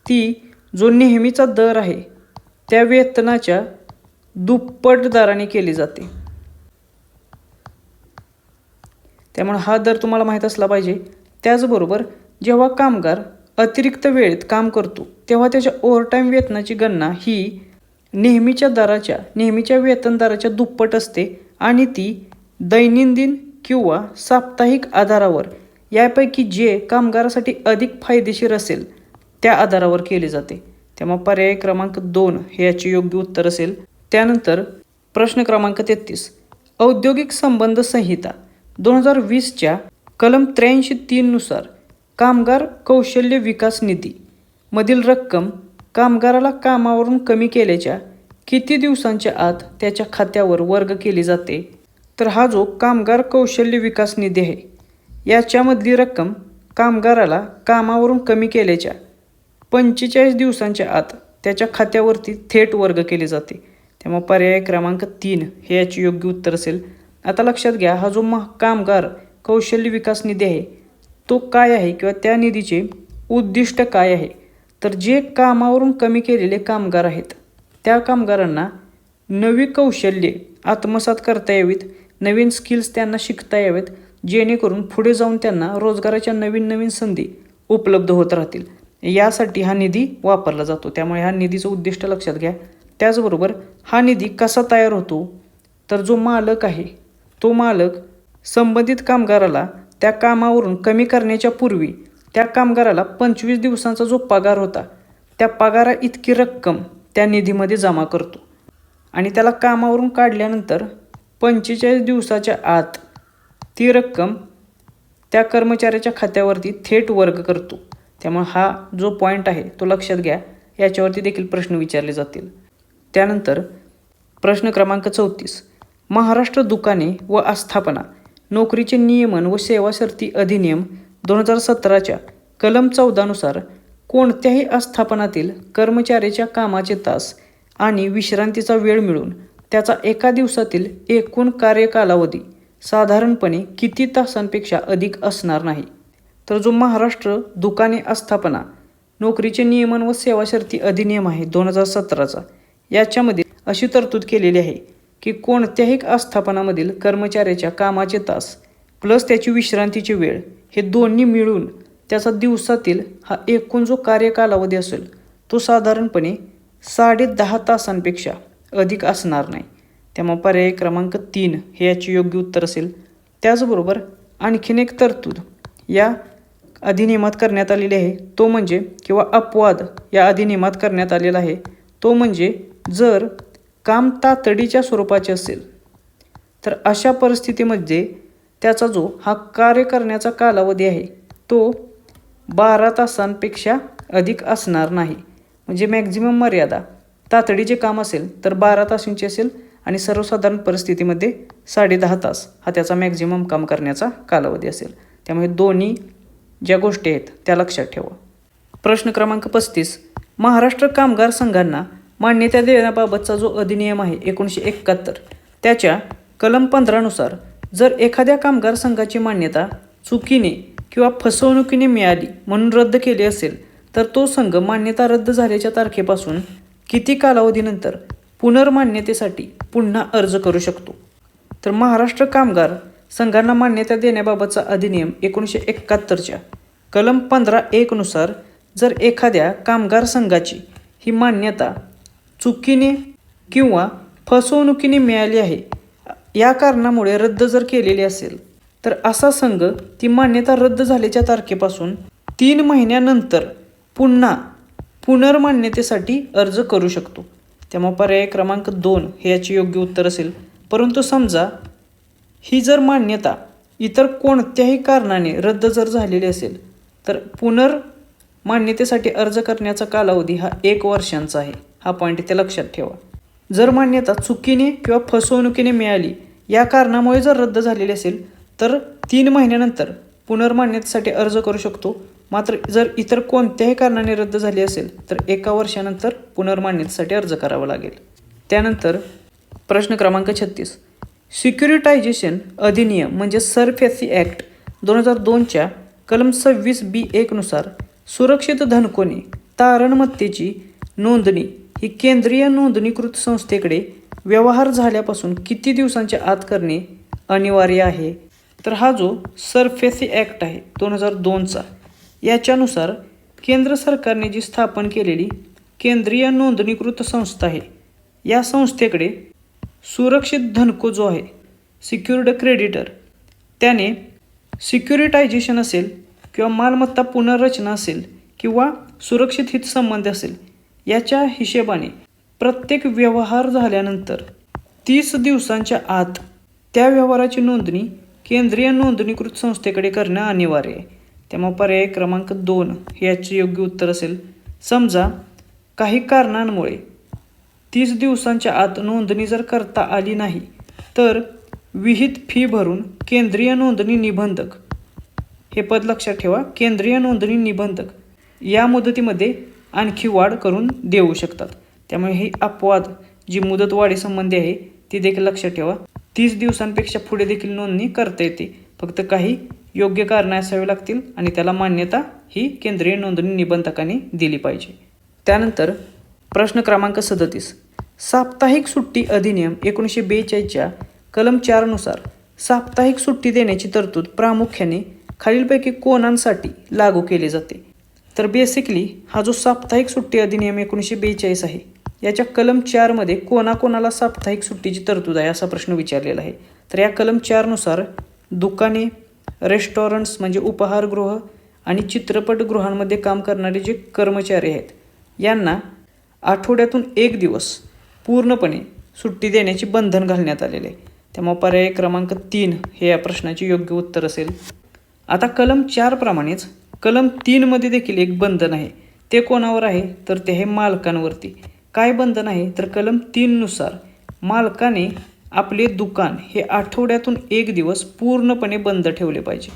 ती जो नेहमीचा दर आहे त्या वेतनाच्या दुप्पट दराने केली जाते. त्यामुळे हा दर तुम्हाला माहीत असला पाहिजे. त्याचबरोबर जेव्हा कामगार अतिरिक्त वेळेत काम करतो तेव्हा त्याच्या ओव्हरटाईम वेतनाची गणना ही नेहमीच्या वेतन दराच्या दुप्पट असते आणि ती दैनंदिन किंवा साप्ताहिक आधारावर यापैकी जे कामगारासाठी अधिक फायदेशीर असेल त्या आधारावर केले जाते. त्यामुळे पर्याय क्रमांक 2 हे याचे योग्य उत्तर असेल. त्यानंतर प्रश्न क्रमांक 33, औद्योगिक संबंध संहिता 2020च्या कलम 83(3) नुसार कामगार कौशल्य विकास निधी मधील रक्कम कामगाराला कामावरून कमी केल्याच्या किती दिवसांच्या आत त्याच्या खात्यावर वर्ग केली जाते? तर हा जो कामगार कौशल्य विकास निधी आहे याच्यामधली रक्कम कामगाराला कामावरून कमी केल्याच्या 45 दिवसांच्या आत त्याच्या खात्यावरती थेट वर्ग केले जाते. त्यामुळे पर्याय क्रमांक 3 हे याचे योग्य उत्तर असेल. आता लक्षात घ्या, हा जो कामगार कौशल्य विकास निधी आहे तो काय आहे किंवा त्या निधीचे उद्दिष्ट काय आहे? तर जे कामावरून कमी केलेले कामगार आहेत त्या कामगारांना नवी कौशल्ये आत्मसात करता यावीत, नवीन स्किल्स त्यांना शिकता यावेत, जेणेकरून पुढे जाऊन त्यांना रोजगाराच्या नवीन संधी उपलब्ध होत राहतील. यासाठी हा निधी वापरला जातो. त्यामुळे ह्या निधीचं उद्दिष्ट लक्षात घ्या. त्याचबरोबर हा निधी कसा तयार होतो? तर जो मालक आहे तो मालक संबंधित कामगाराला त्या कामावरून कमी करण्याच्या पूर्वी त्या कामगाराला 25 दिवसांचा जो पगार होता त्या पगारा इतकी रक्कम त्या निधीमध्ये जमा करतो आणि त्याला कामावरून काढल्यानंतर 45 दिवसाच्या आत ती रक्कम त्या कर्मचाऱ्याच्या खात्यावरती थेट वर्ग करतो. त्यामुळे हा जो पॉईंट आहे तो लक्षात घ्या. याच्यावरती देखील प्रश्न विचारले जातील. त्यानंतर प्रश्न क्रमांक 34, महाराष्ट्र दुकाने व आस्थापना नोकरीचे नियमन व सेवा शर्ती अधिनियम 2017च्या कलम 14 नुसार कोणत्याही आस्थापनातील कर्मचाऱ्याच्या कामाचे तास आणि विश्रांतीचा वेळ मिळून त्याचा एका दिवसातील एकूण कार्यकालावधी साधारणपणे किती तासांपेक्षा अधिक असणार नाही? तर जो महाराष्ट्र दुकाने आस्थापना नोकरीचे नियमन व सेवा शर्ती अधिनियम आहे 2017चा, याच्यामध्ये अशी तरतूद केलेली आहे की कोणत्याही आस्थापनामधील कर्मचाऱ्याच्या कामाचे तास प्लस त्याची विश्रांतीची वेळ हे दोन्ही मिळून त्याचा दिवसातील हा एकूण जो कार्यकालावधी असेल तो साधारणपणे 10.5 तासांपेक्षा अधिक असणार नाही. त्यामुळे पर्याय क्रमांक 3 हे याचे योग्य उत्तर असेल. त्याचबरोबर आणखीन एक तरतूद या अधिनियमात करण्यात आलेली आहे तो म्हणजे किंवा अपवाद या अधिनियमात करण्यात आलेला आहे तो म्हणजे जर काम तातडीच्या स्वरूपाचे असेल तर अशा परिस्थितीमध्ये त्याचा जो हा कार्य करण्याचा कालावधी आहे तो 12 तासांपेक्षा अधिक असणार नाही. म्हणजे मॅक्झिमम मर्यादा तातडीचे काम असेल तर 12 तासांची असेल आणि सर्वसाधारण परिस्थितीमध्ये 10.5 तास हा त्याचा मॅक्झिमम काम करण्याचा कालावधी असेल. त्यामुळे दोन्ही ज्या गोष्टी आहेत त्या लक्षात ठेवा. प्रश्न क्रमांक 35, महाराष्ट्र कामगार संघांना मान्यता देण्याबाबतचा जो अधिनियम आहे 1971 त्याच्या कलम 15 नुसार जर एखाद्या कामगार संघाची मान्यता चुकीने किंवा फसवणुकीने मिळाली म्हणून रद्द केली असेल तर तो संघ मान्यता रद्द झाल्याच्या तारखेपासून किती कालावधीनंतर पुनर्मान्यतेसाठी पुन्हा अर्ज करू शकतो? तर महाराष्ट्र कामगार संघांना मान्यता देण्याबाबतचा अधिनियम 1971च्या कलम 15(1) नुसार जर एखाद्या कामगार संघाची ही मान्यता चुकीने किंवा फसवणुकीने मिळाली आहे या कारणामुळे रद्द जर केलेली असेल तर असा संघ ती मान्यता रद्द झाल्याच्या तारखेपासून 3 महिन्यानंतर पुन्हा पुनर्मान्यतेसाठी अर्ज करू शकतो. त्यामुळे पर्याय क्रमांक 2 हे याचे योग्य उत्तर असेल. परंतु समजा ही जर मान्यता इतर कोणत्याही कारणाने रद्द जर झालेले असेल तर पुनर्मान्यतेसाठी अर्ज करण्याचा कालावधी हा 1 वर्षांचा आहे. हा पॉईंट इथे लक्षात ठेवा. जर मान्यता चुकीने किंवा फसवणुकीने मिळाली, या कारणामुळे जर रद्द झालेली असेल तर 3 महिन्यानंतर पुनर्मान्यतेसाठी अर्ज करू शकतो. मात्र जर इतर कोणत्याही कारणाने रद्द झाली असेल तर 1 वर्षानंतर पुनर्मान्यतेसाठी अर्ज करावा लागेल. त्यानंतर प्रश्न क्रमांक 36. सिक्युरिटायझेशन अधिनियम म्हणजे सरफेसी ॲक्ट 2002च्या कलम 26B1 नुसार सुरक्षित धनकोने तारणमत्तेची नोंदणी ही केंद्रीय नोंदणीकृत संस्थेकडे व्यवहार झाल्यापासून किती दिवसांच्या आत करणे अनिवार्य आहे? तर हा जो सरफेसी ॲक्ट आहे 2002चा, याच्यानुसार केंद्र सरकारने जी स्थापन केलेली केंद्रीय नोंदणीकृत संस्था आहे, या संस्थेकडे सुरक्षित धनको जो आहे, सिक्युर्ड क्रेडिटर, त्याने सिक्युरिटायझेशन असेल किंवा मालमत्ता पुनर्रचना असेल किंवा सुरक्षित हितसंबंध असेल, याच्या हिशेबाने प्रत्येक व्यवहार झाल्यानंतर 30 दिवसांच्या आत त्या व्यवहाराची नोंदणी केंद्रीय नोंदणीकृत संस्थेकडे करणं अनिवार्य आहे. त्यामुळे पर्याय क्रमांक 2 याचे योग्य उत्तर असेल. समजा काही कारणांमुळे 30 दिवसांच्या आत नोंदणी जर करता आली नाही तर विहित फी भरून केंद्रीय नोंदणी निबंधक, हे पद लक्षात ठेवा, केंद्रीय नोंदणी निबंधक या मुदतीमध्ये आणखी वाढ करून देऊ शकतात. त्यामुळे ही अपवाद जी मुदतवाढीसंबंधी आहे ती देखील लक्षात ठेवा. 30 दिवसांपेक्षा पुढे देखील नोंदणी करता येते, फक्त काही योग्य कारणे असावी लागतील आणि त्याला मान्यता ही केंद्रीय नोंदणी निबंधकाने दिली पाहिजे. त्यानंतर प्रश्न क्रमांक 37. साप्ताहिक सुट्टी अधिनियम 1942च्या कलम 4 नुसार साप्ताहिक सुट्टी देण्याची तरतूद प्रामुख्याने खालीलपैकी कोणांसाठी लागू केली जाते? तर बेसिकली हा जो साप्ताहिक सुट्टी अधिनियम 1942 आहे, याच्या कलम 4 मध्ये कोणाकोणाला साप्ताहिक सुट्टीची तरतूद आहे असा प्रश्न विचारलेला आहे. तर या कलम 4 नुसार दुकाने, रेस्टॉरंट्स म्हणजे उपाहारगृह आणि चित्रपटगृहांमध्ये काम करणारे जे कर्मचारी आहेत, यांना आठवड्यातून 1 दिवस पूर्णपणे सुट्टी देण्याची बंधन घालण्यात आलेले आहे. त्यामुळे पर्याय क्रमांक 3 हे या प्रश्नाचे योग्य उत्तर असेल. आता कलम 4 प्रमाणेच कलम 3 मध्ये देखील एक बंधन आहे. ते कोणावर आहे? तर ते आहे मालकांवरती. काय बंधन आहे? तर कलम 3 नुसार मालकाने आपले दुकान हे आठवड्यातून 1 दिवस पूर्णपणे बंद ठेवले पाहिजे.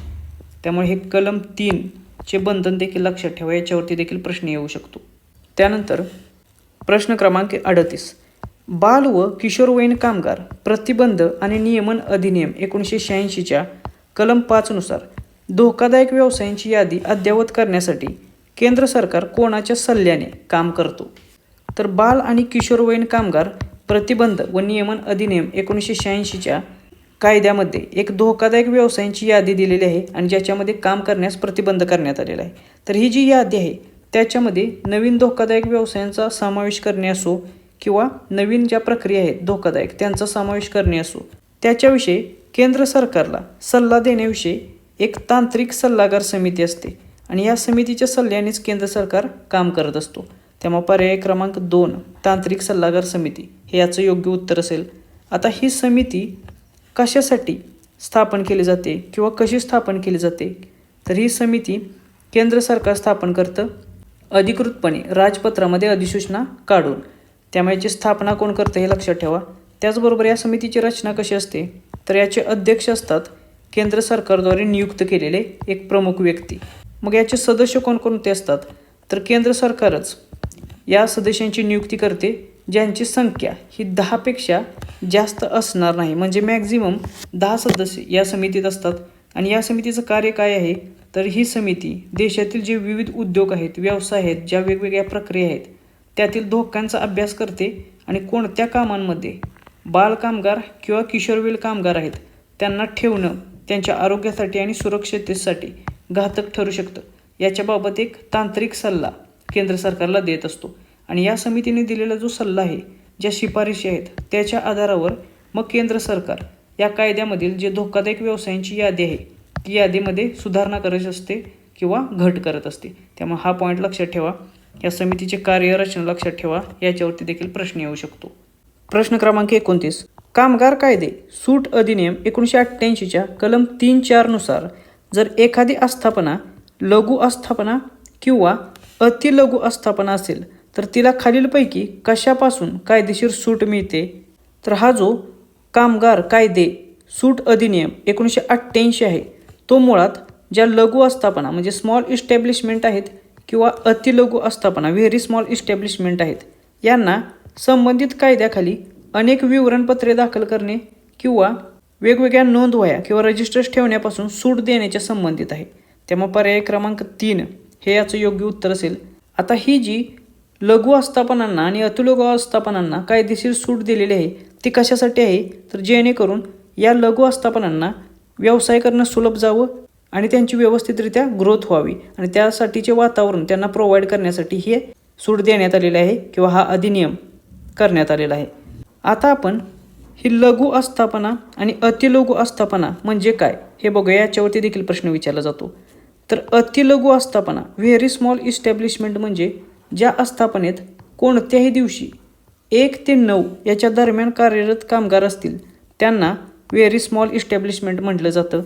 त्यामुळे हे कलम 3 चे बंधन देखील लक्षात ठेवा, याच्यावरती देखील प्रश्न येऊ शकतो. त्यानंतर प्रश्न क्रमांक 38. बाल व किशोरवयीन कामगार प्रतिबंध आणि नियमन अधिनियम 1986च्या कलम 5 नुसार धोकादायक व्यवसायांची यादी अद्ययावत करण्यासाठी केंद्र सरकार कोणाच्या सल्ल्याने काम करतो? तर बाल आणि किशोरवयीन कामगार प्रतिबंध व नियमन अधिनियम 1986च्या कायद्यामध्ये एक धोकादायक व्यवसायांची यादी दिलेली आहे आणि ज्याच्यामध्ये काम करण्यास प्रतिबंध करण्यात आलेला आहे. तर ही जी यादी आहे त्याच्यामध्ये नवीन धोकादायक व्यवसायांचा समावेश करणे असो किंवा नवीन ज्या प्रक्रिया आहेत धोकादायक त्यांचा समावेश करणे असो, त्याच्याविषयी केंद्र सरकारला सल्ला देण्याविषयी एक तांत्रिक सल्लागार समिती असते आणि या समितीच्या सल्ल्यानेच केंद्र सरकार काम करत असतो. त्यामुळे पर्याय क्रमांक 2 तांत्रिक सल्लागार समिती हे याचं योग्य उत्तर असेल. आता ही समिती कशासाठी स्थापन केली जाते किंवा कशी स्थापन केली जाते? तर ही समिती केंद्र सरकार स्थापन करतं अधिकृतपणे राजपत्रामध्ये अधिसूचना काढून. त्यामुळे याची स्थापना कोण करतं हे लक्षात ठेवा. त्याचबरोबर या समितीची रचना कशी असते? तर याचे अध्यक्ष असतात केंद्र सरकारद्वारे नियुक्त केलेले एक प्रमुख व्यक्ती. मग याचे सदस्य कोणकोणते असतात? तर केंद्र सरकारच या सदस्यांची नियुक्ती करते, ज्यांची संख्या ही 10 पेक्षा जास्त असणार नाही. म्हणजे मॅक्झिमम 10 सदस्य या समितीत असतात. आणि या समितीचं कार्य काय आहे? तर ही समिती देशातील जे विविध उद्योग आहेत, व्यवसाय आहेत, ज्या वेगवेगळ्या प्रक्रिया आहेत त्यातील धोक्यांचा अभ्यास करते आणि कोणत्या कामांमध्ये बालकामगार किंवा किशोरवयीन कामगार आहेत त्यांना ठेवणं त्यांच्या आरोग्यासाठी आणि सुरक्षिततेसाठी घातक ठरू शकतं, याच्याबाबत एक तांत्रिक सल्ला केंद्र सरकारला देत असतो. आणि या समितीने दिलेला जो सल्ला आहे, ज्या शिफारशी आहेत त्याच्या आधारावर मग केंद्र सरकार या कायद्यामधील जे धोकादायक व्यवसायांची यादी आहे ती यादीमध्ये सुधारणा करत असते किंवा घट करत असते. त्यामुळे हा पॉईंट लक्षात ठेवा. या समितीचे कार्यरचना लक्षात ठेवा, याच्यावरती देखील प्रश्न येऊ शकतो. प्रश्न क्रमांक 29. कामगार कायदे सूट अधिनियम 1988च्या कलम 3(4) नुसार जर एखादी आस्थापना लघु आस्थापना किंवा अतिलघु आस्थापना असेल तर तिला खालीलपैकी कशापासून कायदेशीर सूट मिळते? तर हा जो कामगार कायदे सूट अधिनियम 1988 आहे तो मुळात ज्या लघु आस्थापना म्हणजे स्मॉल इस्टॅब्लिशमेंट आहेत किंवा अतिलघु आस्थापना व्हेरी स्मॉल इस्टॅब्लिशमेंट आहेत यांना संबंधित कायद्याखाली अनेक विवरणपत्रे दाखल करणे किंवा वेगवेगळ्या नोंदवह्या किंवा रजिस्टर्स ठेवण्यापासून सूट देण्याच्या संबंधित आहे. त्यामुळे पर्याय क्रमांक 3 हे याचं योग्य उत्तर असेल. आता ही जी लघु आस्थापनांना आणि अतिलघु आस्थापनांना कायदेशीर सूट दिलेली आहे ती कशासाठी आहे तर जेणेकरून या लघु आस्थापनांना व्यवसाय करणं सुलभ जावं आणि त्यांची व्यवस्थितरित्या ग्रोथ व्हावी आणि त्यासाठीचे वातावरण त्यांना प्रोव्हाइड करण्यासाठी हे सूट देण्यात आलेले आहे किंवा हा अधिनियम करण्यात आलेला आहे. आता आपण ही लघु आस्थापना आणि अतिलघु आस्थापना म्हणजे काय हे बघूया. याच्यावरती देखील प्रश्न विचारला जातो. तर अतिलघु आस्थापना व्हेरी स्मॉल इस्टॅब्लिशमेंट म्हणजे ज्या आस्थापनेत कोणत्याही दिवशी 1 ते 9 याच्या दरम्यान कार्यरत कामगार असतील त्यांना व्हेरी स्मॉल इस्टॅब्लिशमेंट म्हटलं जातं.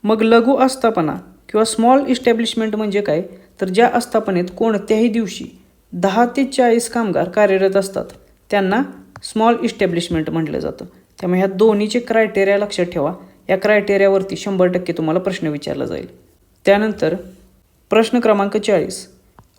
मग लघु आस्थापना किंवा स्मॉल इस्टॅब्लिशमेंट म्हणजे काय तर ज्या आस्थापनेत कोणत्याही दिवशी 10 ते 40 कामगार कार्यरत असतात त्यांना स्मॉल इस्टॅब्लिशमेंट म्हटलं जातं. त्यामुळे ह्या दोन्हीचे क्रायटेरिया लक्षात ठेवा. या क्रायटेरियावरती 100% तुम्हाला प्रश्न विचारला जाईल. त्यानंतर प्रश्न क्रमांक 40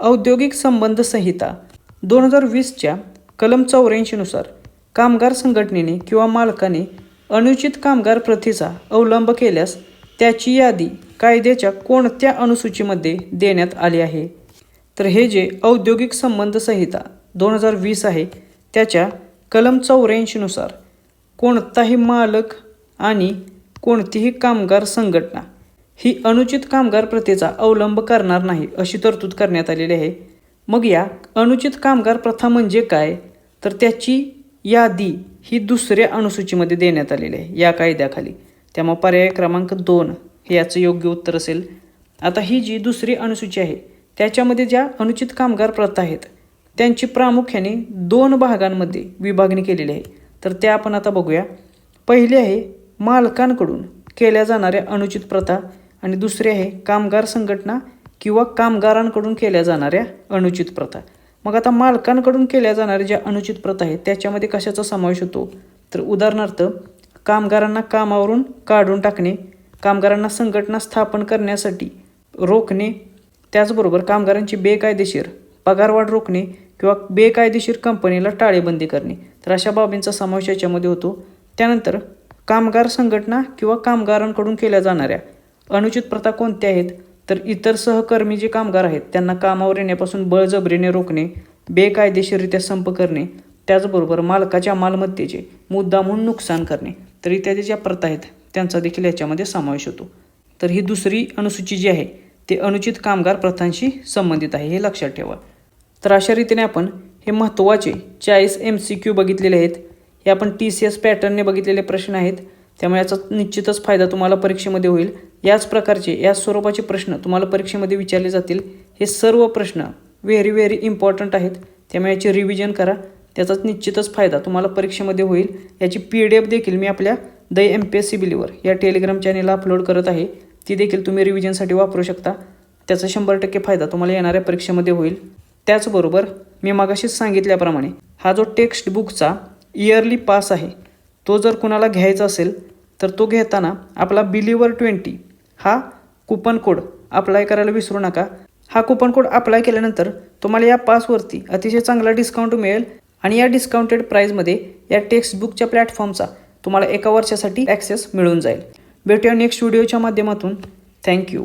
औद्योगिक संबंध संहिता 2020च्या कलम 84 नुसार कामगार संघटनेने किंवा मालकाने अनुचित कामगार प्रथेचा अवलंब केल्यास त्याची यादी कायद्याच्या कोणत्या अनुसूचीमध्ये देण्यात आली आहे? तर हे जे औद्योगिक संबंध संहिता 2020 आहे त्याच्या कलम 84 नुसार कोणताही मालक आणि कोणतीही कामगार संघटना ही अनुचित कामगार प्रथेचा अवलंब करणार नाही अशी तरतूद करण्यात आलेली आहे. मग या अनुचित कामगार प्रथा म्हणजे काय तर त्याची यादी ही दुसऱ्या अनुसूचीमध्ये देण्यात आलेली आहे या कायद्याखाली. त्यामुळे पर्याय क्रमांक 2 हे याचं योग्य उत्तर असेल. आता ही जी दुसरी अनुसूची आहे त्याच्यामध्ये ज्या अनुचित कामगार प्रथा आहेत त्यांची प्रामुख्याने 2 भागांमध्ये विभागणी केलेली आहे. तर त्या आपण आता बघूया. पहिली आहे मालकांकडून केल्या जाणाऱ्या अनुचित प्रथा आणि दुसरी आहे कामगार संघटना किंवा कामगारांकडून केल्या जाणाऱ्या अनुचित प्रथा. मग आता मालकांकडून केल्या जाणाऱ्या ज्या अनुचित प्रथा आहेत त्याच्यामध्ये कशाचा समावेश होतो तर उदाहरणार्थ कामगारांना कामावरून काढून टाकणे, कामगारांना संघटना स्थापन करण्यासाठी रोखणे, त्याचबरोबर कामगारांची बेकायदेशीर पगारवाढ रोखणे किंवा बेकायदेशीर कंपनीला टाळेबंदी करणे. तर अशा बाबींचा समावेश याच्यामध्ये होतो. त्यानंतर कामगार संघटना किंवा कामगारांकडून केल्या जाणाऱ्या अनुचित प्रथा कोणत्या आहेत तर इतर सहकर्मी जे कामगार आहेत त्यांना कामावर येण्यापासून बळजबरीने रोखणे, बेकायदेशीररित्या संप करणे, त्याचबरोबर मालकाच्या मालमत्तेचे मुद्दामहून नुकसान करणे. तर इत्यादी ज्या प्रथा आहेत त्यांचा देखील याच्यामध्ये समावेश होतो. तर ही दुसरी अनुसूची जी आहे ते अनुचित कामगार प्रथांशी संबंधित आहे हे लक्षात ठेवा. तर अशा रीतीने आपण हे महत्त्वाचे 40 MCQ बघितलेले आहेत. हे आपण TCS पॅटर्नने बघितलेले प्रश्न आहेत. त्यामुळे याचा निश्चितच फायदा तुम्हाला परीक्षेमध्ये होईल. याच प्रकारचे या स्वरूपाचे प्रश्न तुम्हाला परीक्षेमध्ये विचारले जातील. हे सर्व प्रश्न व्हेरी इम्पॉर्टंट आहेत. त्यामुळे याची रिव्हिजन करा. त्याचाच निश्चितच फायदा तुम्हाला परीक्षेमध्ये होईल. याची PDF देखील मी आपल्या द MPSC बिलीवर या टेलिग्राम चॅनेलला अपलोड करत आहे. ती देखील तुम्ही रिव्हिजनसाठी वापरू शकता. त्याचा 100% फायदा तुम्हाला येणाऱ्या परीक्षेमध्ये होईल. त्याचबरोबर मी मागाशीच सांगितल्याप्रमाणे हा जो टेक्स्ट बुकचा इयरली पास आहे तो जर कुणाला घ्यायचा असेल तर तो घेताना आपला बिलीवर 20 हा कुपन कोड अप्लाय करायला विसरू नका. हा कुपन कोड अप्लाय केल्यानंतर तुम्हाला या पासवरती अतिशय चांगला डिस्काउंट मिळेल आणि या डिस्काउंटेड प्राईजमध्ये या टेक्स्ट बुकच्या प्लॅटफॉर्मचा तुम्हाला 1 वर्षासाठी ॲक्सेस मिळून जाईल. भेटूया नेक्स्ट व्हिडिओच्या माध्यमातून. थँक्यू.